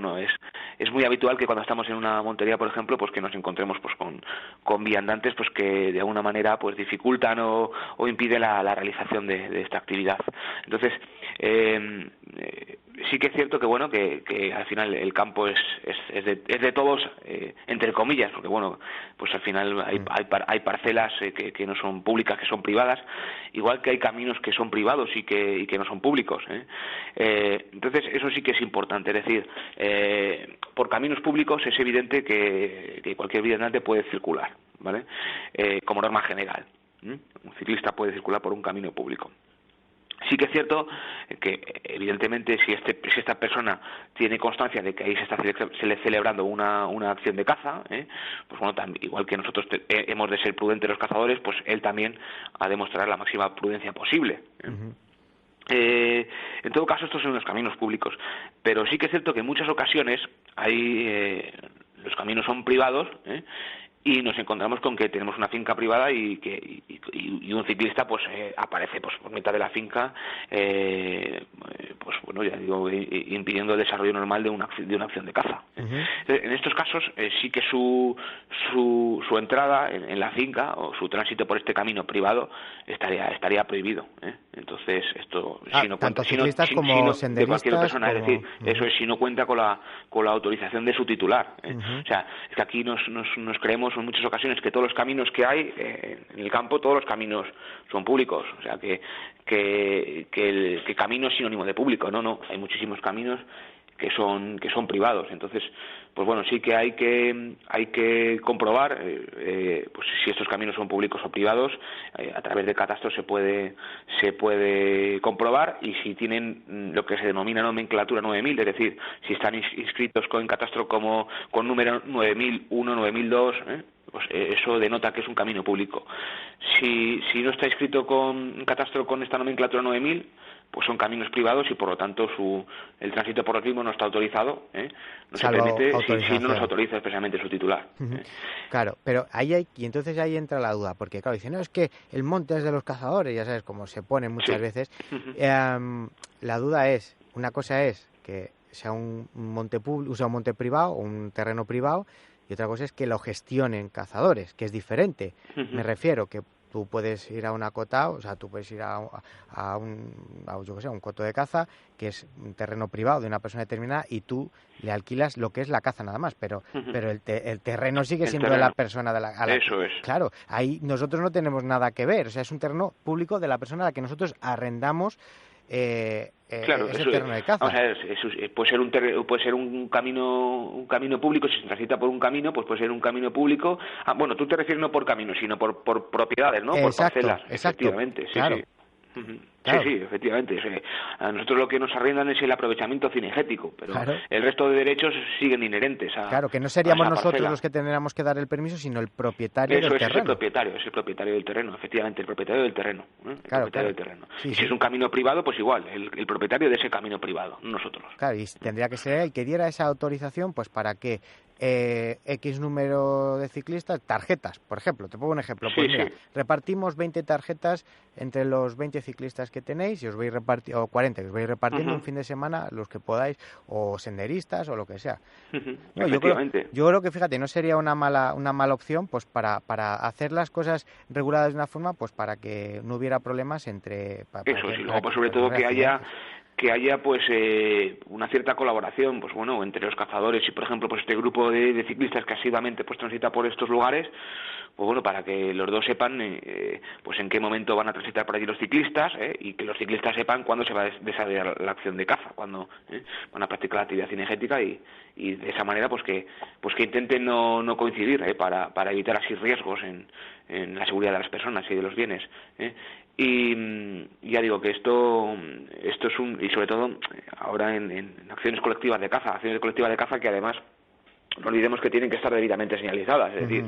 es muy habitual que cuando estamos en una montería, por ejemplo, pues que nos encontremos pues con viandantes pues que de alguna manera pues dificultan o impiden la realización de esta actividad. Entonces sí que es cierto que al final el campo es de todos, entre comillas, porque pues al final hay parcelas que no son públicas, que son privadas, igual que hay caminos que son privados y que no son públicos, entonces eso sí que es importante, es decir, por caminos públicos es evidente que cualquier viandante puede circular, ¿vale? Como norma general, un ciclista puede circular por un camino público. Sí que es cierto que, evidentemente, si esta persona tiene constancia de que ahí se está celebrando una acción de caza, pues igual que nosotros hemos de ser prudentes los cazadores, pues él también ha de mostrar la máxima prudencia posible. En todo caso, estos son los caminos públicos, pero sí que es cierto que en muchas ocasiones los caminos son privados, y nos encontramos con que tenemos una finca privada y un ciclista pues aparece pues por mitad de la finca, impidiendo el desarrollo normal de una acción de caza. En estos casos sí que su entrada en la finca o su tránsito por este camino privado estaría prohibido. Entonces esto si no cuenta, tanto ciclistas como senderistas, de cualquier persona, es decir, eso es si no cuenta con la autorización de su titular. O sea, es que aquí nos creemos en muchas ocasiones que todos los caminos que hay en el campo, todos los caminos son públicos, o sea que camino es sinónimo de público. No, hay muchísimos caminos que son privados. Entonces pues sí que hay que comprobar pues si estos caminos son públicos o privados. A través de catastro se puede comprobar, y si tienen lo que se denomina nomenclatura 9000, es decir, si están inscritos en catastro como con número 9001, 9002, pues eso denota que es un camino público. Si no está inscrito con catastro con esta nomenclatura 9000, pues son caminos privados y por lo tanto el tránsito por los mismos no está autorizado, no se permite si no nos autoriza especialmente su titular. Claro, pero entonces ahí entra la duda, porque claro, dicen, no, es que el monte es de los cazadores, ya sabes, como se pone muchas veces. La duda es, una cosa es que sea un monte público, un monte privado o un terreno privado, y otra cosa es que lo gestionen cazadores, que es diferente. Me refiero que tú puedes ir a un acotado, o sea, tú puedes ir a un coto de caza, que es un terreno privado de una persona determinada, y tú le alquilas lo que es la caza nada más, pero el terreno sigue siendo de la persona Eso es. Claro, ahí nosotros no tenemos nada que ver, o sea, es un terreno público de la persona a la que nosotros arrendamos Claro, ese terreno de caza. Vamos a ver, puede ser un camino público. Si se transita por un camino, pues puede ser un camino público. Bueno, tú te refieres no por caminos, sino por propiedades, ¿no? Por parcelas. Efectivamente, claro. Sí. Claro. Sí, efectivamente. A nosotros lo que nos arriendan es el aprovechamiento cinegético, pero el resto de derechos siguen inherentes a. Claro, que no seríamos nosotros parcela. los que tendríamos que dar el permiso, sino el propietario del terreno. Es el propietario del terreno, efectivamente, el propietario del terreno. Claro. Del terreno. Sí, y si es un camino privado, pues igual, el propietario de ese camino privado, nosotros. Claro, y tendría que ser el que diera esa autorización, pues para que X número de ciclistas, tarjetas, por ejemplo, te pongo un ejemplo, pues mira, repartimos 20 tarjetas entre los 20 ciclistas que tenéis y os vais o 40, que os vais repartiendo un fin de semana los que podáis, o senderistas o lo que sea. No, yo creo que, fíjate, no sería una mala opción, pues para hacer las cosas reguladas de una forma, pues para que no hubiera problemas entre... luego pues sobre todo que haya pues una cierta colaboración, pues bueno, entre los cazadores y, por ejemplo, pues este grupo de ciclistas que asiduamente pues transita por estos lugares, pues bueno, para que los dos sepan pues en qué momento van a transitar por allí los ciclistas, y que los ciclistas sepan cuándo se va a desarrollar la acción de caza, cuándo van a practicar la actividad cinegética, y de esa manera pues que intenten no coincidir, para evitar así riesgos en la seguridad de las personas y de los bienes. Y ya digo que esto es y sobre todo ahora en acciones colectivas de caza que además no olvidemos que tienen que estar debidamente señalizadas, es decir,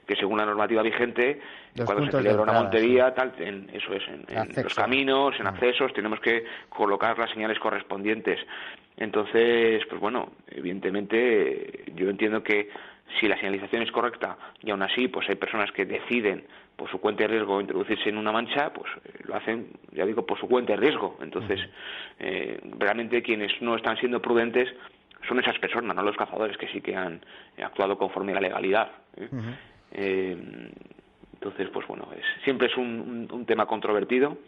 que según la normativa vigente, cuando se celebra una montería, en los caminos, en accesos, tenemos que colocar las señales correspondientes. Entonces, pues bueno, evidentemente yo entiendo que si la señalización es correcta y aún así pues hay personas que deciden por su cuenta de riesgo introducirse en una mancha, pues lo hacen, ya digo, por su cuenta de riesgo. Entonces, realmente quienes no están siendo prudentes son esas personas, no los cazadores, que sí que han actuado conforme a la legalidad. Entonces, pues bueno, siempre es un tema controvertido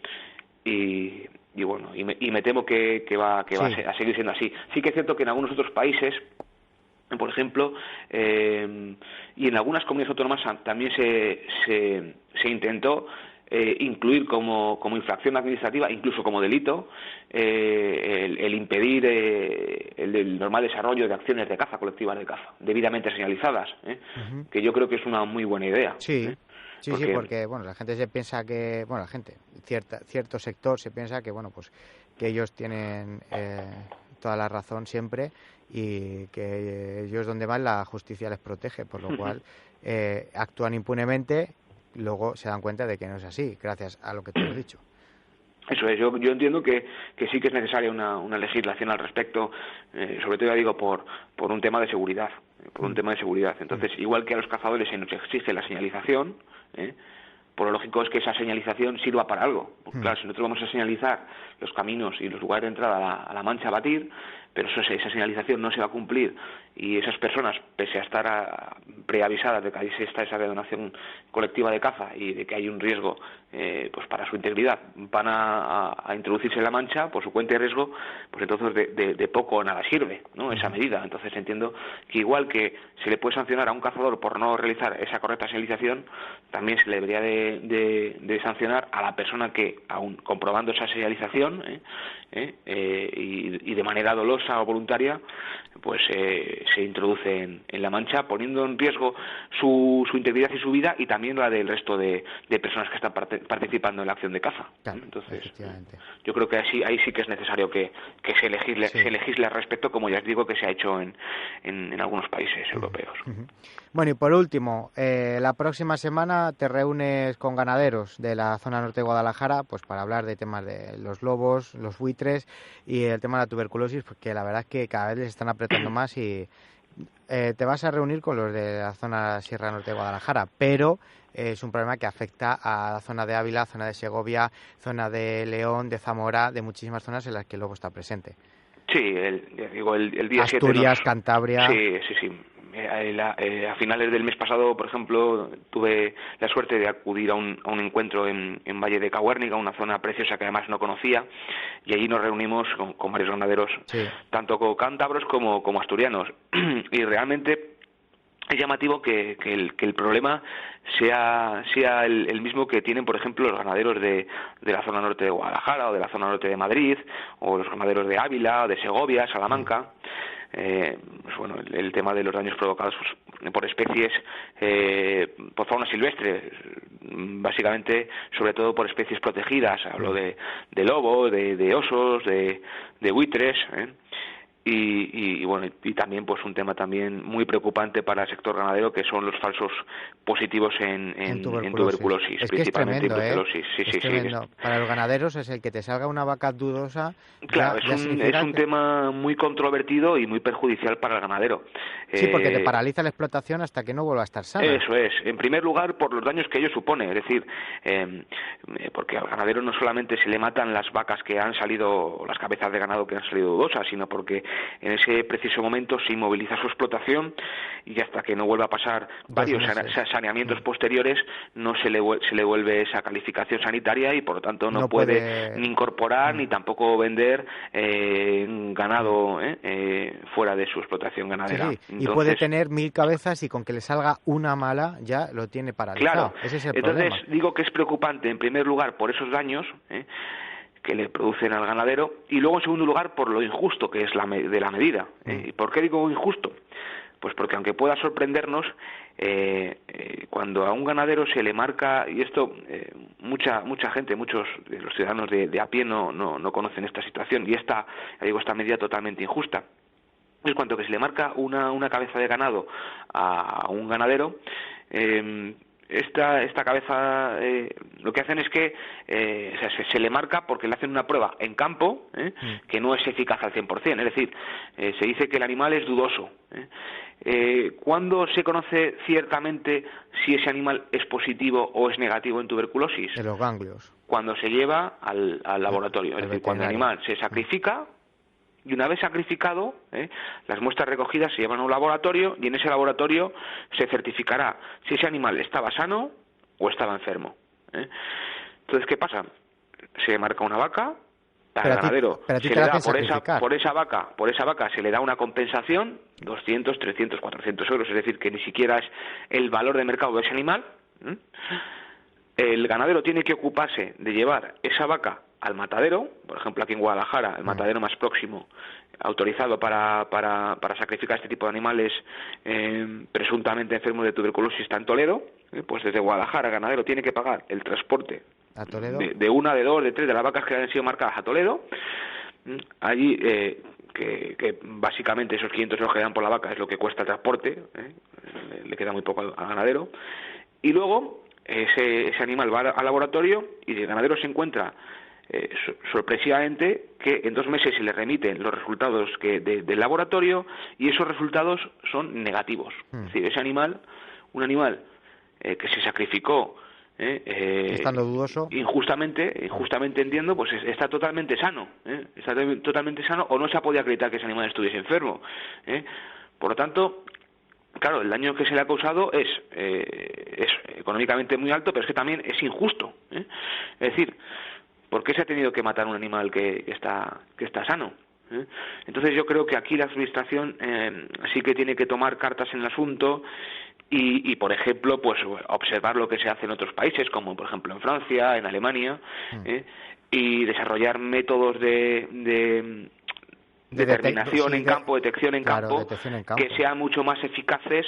y bueno, y me temo que va a seguir siendo así. Sí que es cierto que en algunos otros países, por ejemplo, y en algunas comunidades autónomas también se intentó incluir como infracción administrativa, incluso como delito, el impedir el normal desarrollo de acciones de caza, colectivas de caza, debidamente señalizadas, que yo creo que es una muy buena idea. Porque bueno, la gente se piensa que, bueno, cierto sector se piensa que, bueno, pues que ellos tienen toda la razón siempre y que ellos donde van la justicia les protege, por lo cual actúan impunemente, luego se dan cuenta de que no es así, gracias a lo que tú has dicho. Eso es, yo entiendo que sí que es necesaria una legislación al respecto, sobre todo, ya digo, por un tema de seguridad, Entonces, igual que a los cazadores se nos exige la señalización, por lo lógico es que esa señalización sirva para algo. Porque, claro, si nosotros vamos a señalizar los caminos y los lugares de entrada a la mancha a batir, pero esa señalización no se va a cumplir y esas personas, pese a estar preavisadas de que ahí se está esa donación colectiva de caza y de que hay un riesgo pues para su integridad, van a introducirse en la mancha por su cuenta de riesgo, pues entonces de poco o nada sirve, ¿no?, esa medida. Entonces entiendo que igual que se le puede sancionar a un cazador por no realizar esa correcta señalización, también se le debería de sancionar a la persona que, aun comprobando esa señalización y de manera dolosa o voluntaria, pues se introduce en la mancha, poniendo en riesgo su integridad y su vida, y también la del resto de personas que están participando en la acción de caza. Claro, entonces, yo creo que ahí sí que es necesario que se legisle al respecto, como ya os digo que se ha hecho en algunos países europeos. Bueno, y por último, la próxima semana te reúnes con ganaderos de la zona norte de Guadalajara, pues para hablar de temas de los lobos, los buitres y el tema de la tuberculosis, porque la verdad es que cada vez les están apretando más y te vas a reunir con los de la zona Sierra Norte de Guadalajara, pero es un problema que afecta a la zona de Ávila, zona de Segovia, zona de León, de Zamora, de muchísimas zonas en las que el lobo está presente. Sí, el día 7 Asturias, Cantabria. Sí. A finales del mes pasado, por ejemplo, tuve la suerte de acudir a un encuentro en Valle de Cahuérniga, una zona preciosa que además no conocía, y allí nos reunimos con varios ganaderos, tanto cántabros como asturianos, y realmente es llamativo que el problema sea el mismo que tienen, por ejemplo, los ganaderos de la zona norte de Guadalajara o de la zona norte de Madrid, o los ganaderos de Ávila, de Segovia, Salamanca. Pues bueno, el tema de los daños provocados por especies, por fauna silvestre, básicamente, sobre todo por especies protegidas. Hablo de lobo, de osos, de buitres, y bueno, y también pues un tema también muy preocupante para el sector ganadero, que son los falsos positivos en tuberculosis, es que principalmente es tremendo, sí, tremendo. Para los ganaderos es el que te salga una vaca dudosa. Claro, es un tema muy controvertido y muy perjudicial para el ganadero. Sí, porque te paraliza la explotación hasta que no vuelva a estar sana. Eso es, en primer lugar por los daños que ello supone, es decir, porque al ganadero no solamente se le matan las vacas que han salido, las cabezas de ganado que han salido dudosas, sino porque en ese preciso momento se inmoviliza su explotación, y hasta que no vuelva a pasar varios saneamientos posteriores no se le vuelve esa calificación sanitaria, y por lo tanto no puede ni incorporar ni tampoco vender ganado fuera de su explotación ganadera. Sí. Entonces, y puede tener 1000 cabezas y con que le salga una mala ya lo tiene paralizado. Claro, ese es el entonces problema. Digo que es preocupante en primer lugar por esos daños que le producen al ganadero, y luego en segundo lugar por lo injusto que es de la medida. ¿Y por qué digo injusto? Pues porque aunque pueda sorprendernos, cuando a un ganadero se le marca, y esto mucha gente, muchos de los ciudadanos de a pie no conocen esta situación, y esta medida totalmente injusta, es cuanto que se le marca una cabeza de ganado a un ganadero, esta cabeza lo que hacen es que se le marca porque le hacen una prueba en campo que no es eficaz al 100%, es decir, se dice que el animal es dudoso. ¿Cuándo se conoce ciertamente si ese animal es positivo o es negativo en tuberculosis? En los ganglios. Cuando se lleva al laboratorio, es decir, cuando el animal se sacrifica. Y una vez sacrificado, las muestras recogidas se llevan a un laboratorio, y en ese laboratorio se certificará si ese animal estaba sano o estaba enfermo. Entonces, ¿qué pasa? Se marca una vaca, al ganadero se le da por esa vaca se le da una compensación, 200, 300, 400 euros, es decir, que ni siquiera es el valor de mercado de ese animal. El ganadero tiene que ocuparse de llevar esa vaca al matadero, por ejemplo aquí en Guadalajara, el matadero más próximo autorizado para sacrificar este tipo de animales presuntamente enfermos de tuberculosis está en Toledo. Pues desde Guadalajara el ganadero tiene que pagar el transporte ¿A Toledo? de una, de dos, de tres de las vacas que han sido marcadas a Toledo. Allí que básicamente esos 500 euros que dan por la vaca es lo que cuesta el transporte, le queda muy poco al ganadero, y luego ese animal va al laboratorio, y el ganadero se encuentra sorpresivamente que en 2 meses se le remiten los resultados del laboratorio, y esos resultados son negativos. Es decir, ese animal, un animal que se sacrificó estando dudoso, injustamente entiendo, pues está totalmente sano, está totalmente sano, o no se ha podido acreditar que ese animal estuviese enfermo. Por lo tanto, claro, el daño que se le ha causado es económicamente muy alto, pero es que también es injusto. Es decir, ¿por qué se ha tenido que matar un animal que está sano? Entonces yo creo que aquí la Administración sí que tiene que tomar cartas en el asunto y por ejemplo, pues observar lo que se hace en otros países, como por ejemplo en Francia, en Alemania, y desarrollar métodos de determinación en campo, detección en campo, que sean mucho más eficaces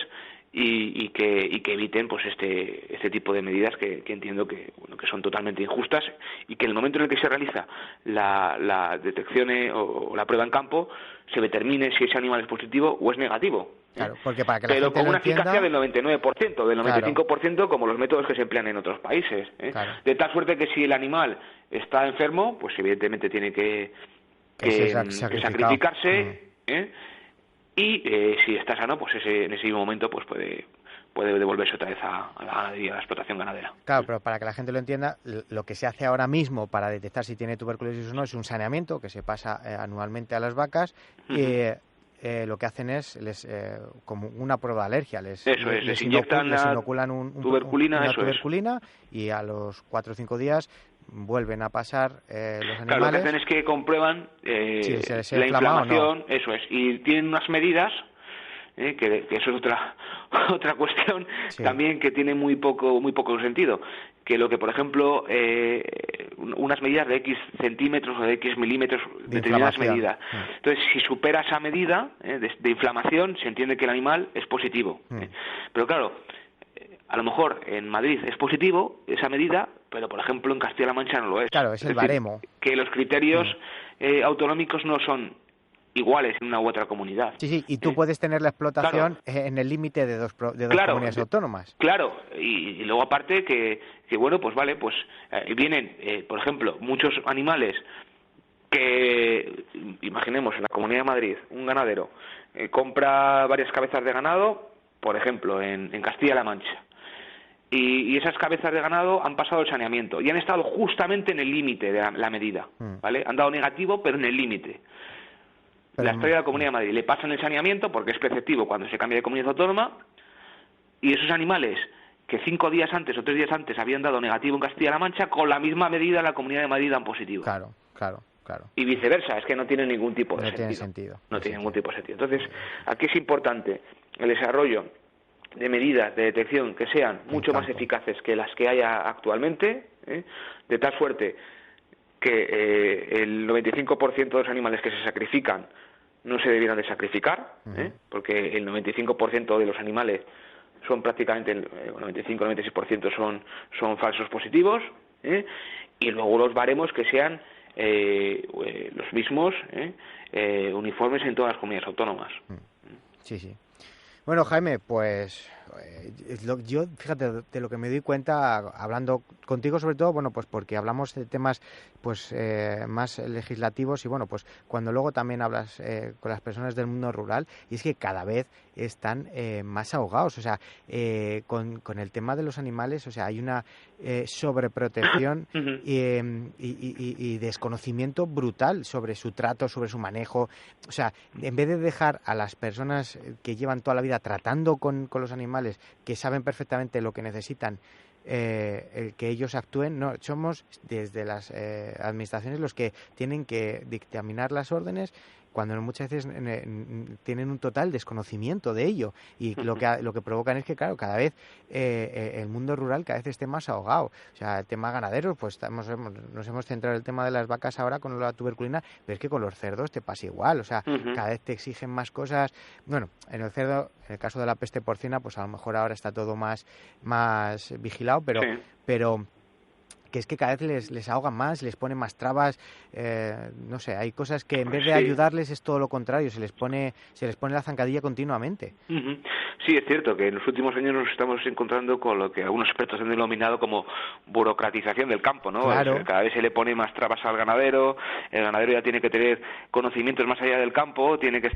y que eviten pues este tipo de medidas que entiendo que son totalmente injustas, y que en el momento en el que se realiza la detección o la prueba en campo se determine si ese animal es positivo o es negativo. Claro, porque para que la pero gente con lo una entienda, eficacia del 99%, del 95%, como los métodos que se emplean en otros países. Claro. De tal suerte que si el animal está enfermo, pues evidentemente tiene que sacrificarse, y si está sano, pues en ese mismo momento pues puede devolverse otra vez a la explotación ganadera. Claro, pero para que la gente lo entienda, lo que se hace ahora mismo para detectar si tiene tuberculosis o no es un saneamiento que se pasa anualmente a las vacas. Lo que hacen es como una prueba de alergia, les inyectan inoculan una tuberculina, y a los 4 o 5 días vuelven a pasar los animales. Claro, lo que hacen es que comprueban la inflamación, eso es, y tienen unas medidas que eso es otra cuestión Sí. también que tiene muy poco sentido, que lo que, por ejemplo, unas medidas de X centímetros o de X milímetros, De determinadas inflamación. medidas. Entonces, si supera esa medida de inflamación, se entiende que el animal es positivo. Pero claro, a lo mejor en Madrid es positivo esa medida, pero por ejemplo en Castilla-La Mancha no lo es. Claro, es el decir, baremo. que los criterios autonómicos no son iguales en una u otra comunidad. Sí, y tú puedes tener la explotación Claro. en el límite de dos comunidades autónomas. Claro, y luego aparte que bueno, pues vale, pues vienen, por ejemplo, muchos animales que, imaginemos, en la Comunidad de Madrid, un ganadero compra varias cabezas de ganado, por ejemplo, en Castilla-La Mancha, y esas cabezas de ganado han pasado el saneamiento y han estado justamente en el límite de la medida, ¿vale? Han dado negativo, pero en el límite. La historia de la Comunidad de Madrid le pasan el saneamiento porque es preceptivo cuando se cambia de comunidad autónoma, y esos animales que 5 días antes o 3 días antes habían dado negativo en Castilla-La Mancha, con la misma medida en la Comunidad de Madrid dan positivo. Claro. Y viceversa, es que no tiene ningún tipo de No sentido. tiene sentido. No tiene ningún tipo de sentido. Entonces, aquí es importante el desarrollo de medidas de detección que sean mucho más eficaces que las que haya actualmente, de tal suerte que el 95% de los animales que se sacrifican no se debieran de sacrificar, porque el 95% de los animales son prácticamente, el 95-96% son falsos positivos, y luego los baremos que sean los mismos, uniformes en todas las comunidades autónomas. Sí. Bueno, Jaime, pues yo, fíjate, de lo que me doy cuenta hablando contigo, sobre todo, bueno, pues porque hablamos de temas pues más legislativos, y bueno, pues cuando luego también hablas con las personas del mundo rural, y es que cada vez están más ahogados, o sea, con el tema de los animales, o sea, hay una sobreprotección y desconocimiento brutal sobre su trato, sobre su manejo. O sea, en vez de dejar a las personas que llevan toda la vida tratando con los animales, que saben perfectamente lo que necesitan, que ellos actúen, no, somos desde las administraciones los que tienen que dictaminar las órdenes, cuando muchas veces tienen un total desconocimiento de ello, y lo que provocan es que, claro, cada vez el mundo rural cada vez esté más ahogado. O sea, el tema ganaderos, pues nos hemos centrado en el tema de las vacas ahora con la tuberculina, pero es que con los cerdos te pasa igual, o sea, cada vez te exigen más cosas. Bueno, en el cerdo, en el caso de la peste porcina, pues a lo mejor ahora está todo más vigilado, pero que es que cada vez les ahogan más, les ponen más trabas, no sé, hay cosas que en vez de ayudarles es todo lo contrario, se les pone la zancadilla continuamente. Sí, es cierto que en los últimos años nos estamos encontrando con lo que algunos expertos han denominado como burocratización del campo, ¿no? Claro. Cada vez se le pone más trabas al ganadero, el ganadero ya tiene que tener conocimientos más allá del campo, tiene que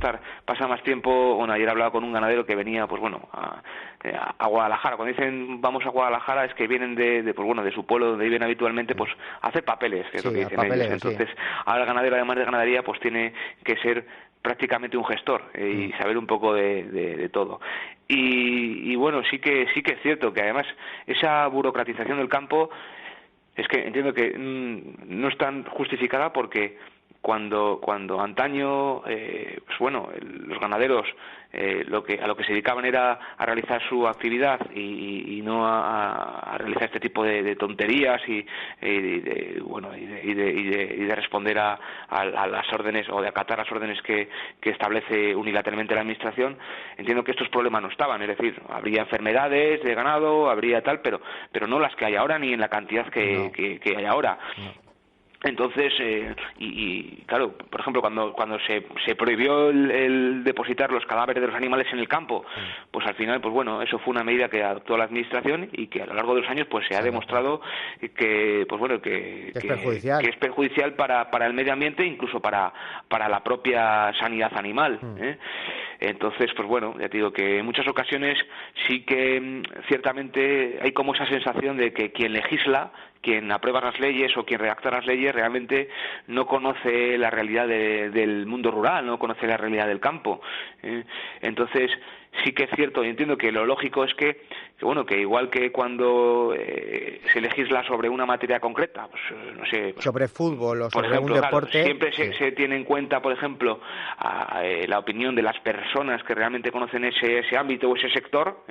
pasa más tiempo. Bueno, ayer hablaba con un ganadero que venía, pues bueno, a Guadalajara. Cuando dicen vamos a Guadalajara es que vienen de su pueblo donde viven habitualmente, pues a hacer papeles, que es lo que dicen ellos. Entonces, ahora el ganadero, además de ganadería, pues tiene que ser prácticamente un gestor y saber un poco de todo. Y bueno, sí que es cierto que además esa burocratización del campo es que entiendo que no es tan justificada, porque cuando antaño pues bueno, los ganaderos a lo que se dedicaban era a realizar su actividad y no a realizar este tipo de tonterías y de responder a las órdenes, o de acatar las órdenes que establece unilateralmente la administración. Entiendo que estos problemas no estaban, es decir, habría enfermedades de ganado, habría tal, pero no las que hay ahora, ni en la cantidad que hay ahora. Entonces, claro, por ejemplo, cuando se prohibió el depositar los cadáveres de los animales en el campo, pues al final, pues bueno, eso fue una medida que adoptó la administración y que a lo largo de los años pues se ha demostrado que pues bueno, que es perjudicial para el medio ambiente, incluso para la propia sanidad animal. Entonces, pues bueno, ya te digo que en muchas ocasiones sí que ciertamente hay como esa sensación de que quien legisla quien aprueba las leyes o quien redacta las leyes realmente no conoce la realidad del mundo rural, no conoce la realidad del campo. Entonces, sí que es cierto, y entiendo que lo lógico es que igual que cuando se legisla sobre una materia concreta, pues no sé, pues, sobre fútbol o sobre ejemplo, un deporte, siempre se tiene en cuenta, por ejemplo, la opinión de las personas que realmente conocen ese ámbito o ese sector,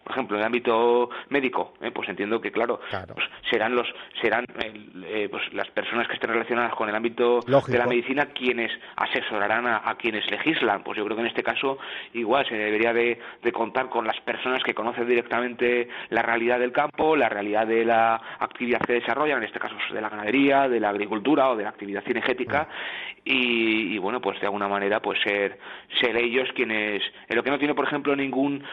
por ejemplo, en el ámbito médico, pues entiendo que claro. Pues serán pues las personas que estén relacionadas con el ámbito de la medicina quienes asesorarán a quienes legislan. Pues yo creo que en este caso igual se debería de contar con las personas que conocen directamente la realidad del campo, la realidad de la actividad que desarrollan, en este caso de la ganadería, de la agricultura o de la actividad cinegética, y bueno, pues de alguna manera pues ser ellos quienes. Lo que no tiene, por ejemplo, ningún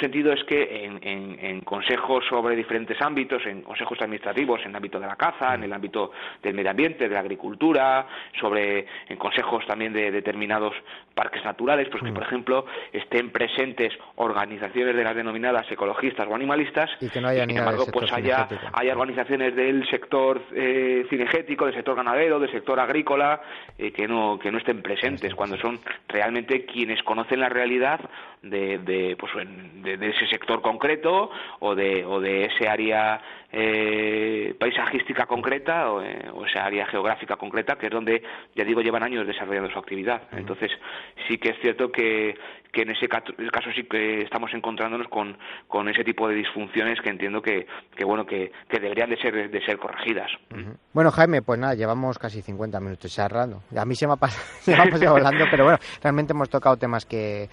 sentido es que en consejos sobre diferentes ámbitos, en consejos administrativos, en el ámbito de la caza, en el ámbito del medio ambiente, de la agricultura, en consejos también de determinados parques naturales, pues que por ejemplo estén presentes organizaciones de las denominadas ecologistas o animalistas, y que no haya, sin embargo pues haya organizaciones del sector cinegético, del sector ganadero, del sector agrícola, que no estén presentes, cuando son realmente quienes conocen la realidad de ese sector concreto o de ese área paisajística concreta o esa área geográfica concreta, que es donde, ya digo, llevan años desarrollando su actividad. Entonces sí que es cierto que en ese caso sí que estamos encontrándonos con ese tipo de disfunciones que entiendo que deberían de ser corregidas. Bueno, Jaime, pues nada, llevamos casi 50 minutos charlando. A mí se me ha pasado hablando, pero bueno, realmente hemos tocado temas que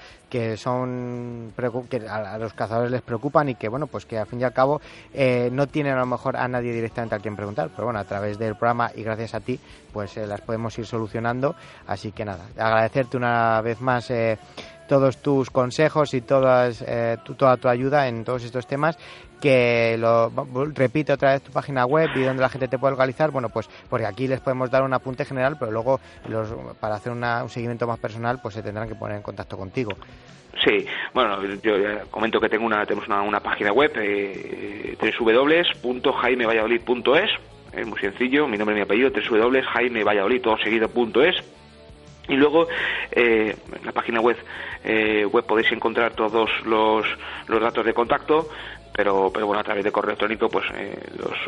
son que a los cazadores les preocupan y que bueno, pues que al fin y al cabo no tienen a lo mejor a nadie directamente a quien preguntar, pero bueno, a través del programa y gracias a ti pues las podemos ir solucionando. Así que nada, agradecerte una vez más todos tus consejos y toda tu ayuda en todos estos temas, que repite otra vez tu página web y donde la gente te puede localizar. Bueno, pues porque aquí les podemos dar un apunte general, pero luego para hacer un seguimiento más personal pues se tendrán que poner en contacto contigo. Sí, bueno, yo ya comento que tenemos una página web, www.jaimevalladolid.es, es muy sencillo, mi nombre y mi apellido, www.jaimevalladolid.es. Y luego en la página web podéis encontrar todos los datos de contacto, pero bueno, a través de correo electrónico pues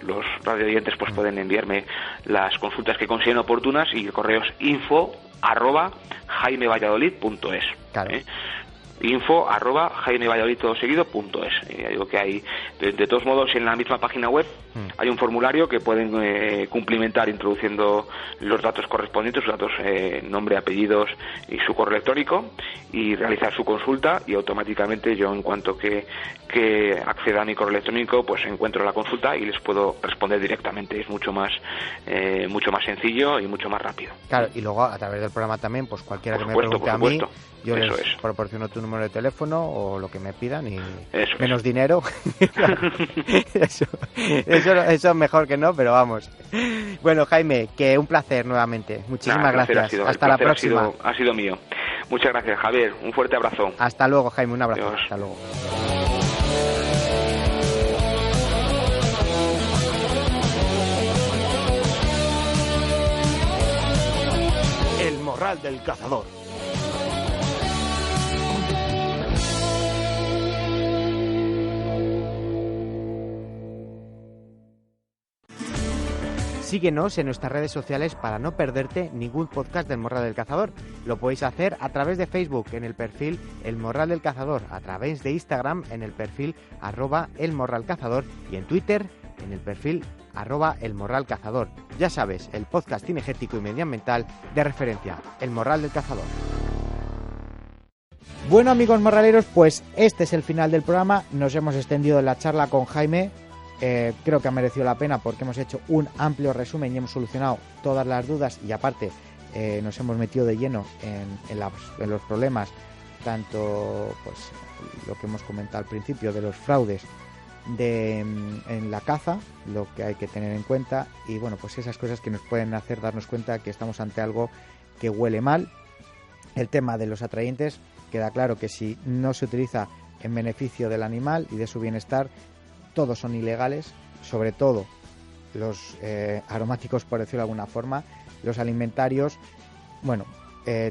los radioyentes pues pueden enviarme las consultas que consideren oportunas, y el correo es info@jaimevalladolid.es. Claro. info@jaimevalladolid.es. Digo que hay, de todos modos, en la misma página web hay un formulario que pueden cumplimentar introduciendo los datos correspondientes, sus datos, nombre, apellidos y su correo electrónico, y realizar su consulta, y automáticamente yo, en cuanto que acceda a mi correo electrónico, pues encuentro la consulta y les puedo responder directamente. Es mucho más sencillo y mucho más rápido. Claro, y luego a través del programa también, pues cualquiera que me pregunte a mí, yo les proporciono tu número de teléfono o lo que me pidan, y menos dinero. eso es mejor que no, pero vamos. Bueno, Jaime, que un placer nuevamente. Muchísimas gracias. Hasta la próxima. Ha sido mío. Muchas gracias, Javier. Un fuerte abrazo. Hasta luego, Jaime. Un abrazo. Adiós. Hasta luego. El Morral del Cazador. Síguenos en nuestras redes sociales para no perderte ningún podcast del Morral del Cazador. Lo podéis hacer a través de Facebook en el perfil El Morral del Cazador, a través de Instagram en el perfil @elmorralcazador y en Twitter en el perfil @elmorralcazador. Ya sabes, el podcast cinegético y medioambiental de referencia, El Morral del Cazador. Bueno, amigos morraleros, pues este es el final del programa. Nos hemos extendido en la charla con Jaime. Creo que ha merecido la pena porque hemos hecho un amplio resumen y hemos solucionado todas las dudas, y aparte nos hemos metido de lleno en los problemas, tanto pues lo que hemos comentado al principio de los fraudes en la caza, lo que hay que tener en cuenta, y bueno, pues esas cosas que nos pueden hacer darnos cuenta que estamos ante algo que huele mal. El tema de los atrayentes, queda claro que si no se utiliza en beneficio del animal y de su bienestar, todos son ilegales, sobre todo los aromáticos, por decirlo de alguna forma, los alimentarios, bueno,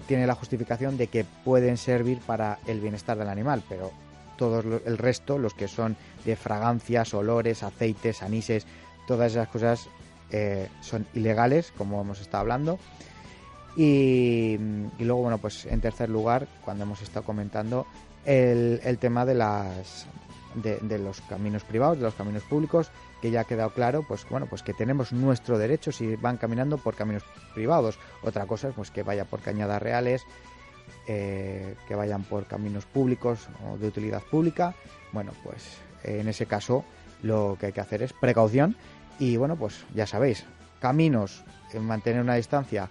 tiene la justificación de que pueden servir para el bienestar del animal, pero todo el resto, los que son de fragancias, olores, aceites, anises, todas esas cosas son ilegales, como hemos estado hablando. Y luego, bueno, pues en tercer lugar, cuando hemos estado comentando el tema de los caminos privados, de los caminos públicos, que ya ha quedado claro, pues bueno, pues que tenemos nuestro derecho si van caminando por caminos privados. Otra cosa es pues que vaya por cañadas reales, que vayan por caminos públicos o de utilidad pública. Bueno, pues en ese caso lo que hay que hacer es precaución y bueno, pues ya sabéis, caminos, mantener una distancia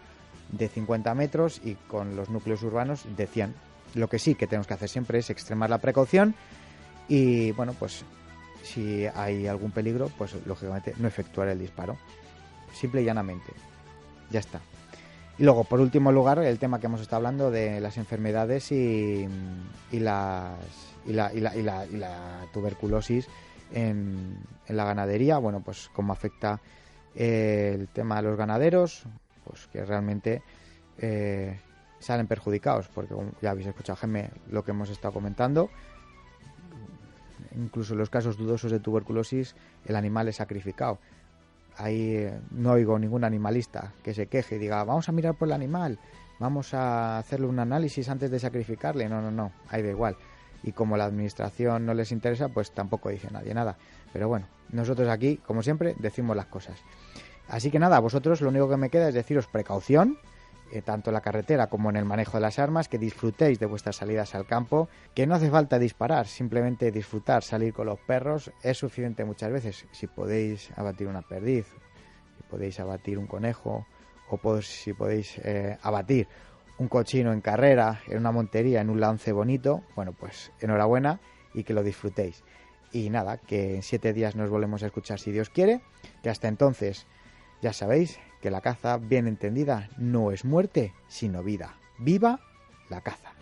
de 50 metros y con los núcleos urbanos de 100. Lo que sí que tenemos que hacer siempre es extremar la precaución y bueno, pues si hay algún peligro, pues lógicamente no efectuar el disparo, simple y llanamente, ya está. Y luego, por último lugar, el tema que hemos estado hablando de las enfermedades y la tuberculosis en la ganadería. Bueno, pues cómo afecta el tema a los ganaderos, pues que realmente salen perjudicados, porque como ya habéis escuchado, Jaime, lo que hemos estado comentando, incluso en los casos dudosos de tuberculosis, el animal es sacrificado. Ahí no oigo ningún animalista que se queje y diga, vamos a mirar por el animal, vamos a hacerle un análisis antes de sacrificarle. No, ahí da igual. Y como la administración no les interesa, pues tampoco dice nadie nada. Pero bueno, nosotros aquí, como siempre, decimos las cosas. Así que nada, a vosotros lo único que me queda es deciros precaución, tanto en la carretera como en el manejo de las armas, que disfrutéis de vuestras salidas al campo, que no hace falta disparar, simplemente disfrutar, salir con los perros es suficiente muchas veces. Si podéis abatir una perdiz, si podéis abatir un conejo, o si podéis abatir un cochino en carrera, en una montería, en un lance bonito, bueno, pues enhorabuena y que lo disfrutéis. Y nada, que en 7 días nos volvemos a escuchar si Dios quiere, que hasta entonces ya sabéis que la caza bien entendida no es muerte, sino vida. ¡Viva la caza!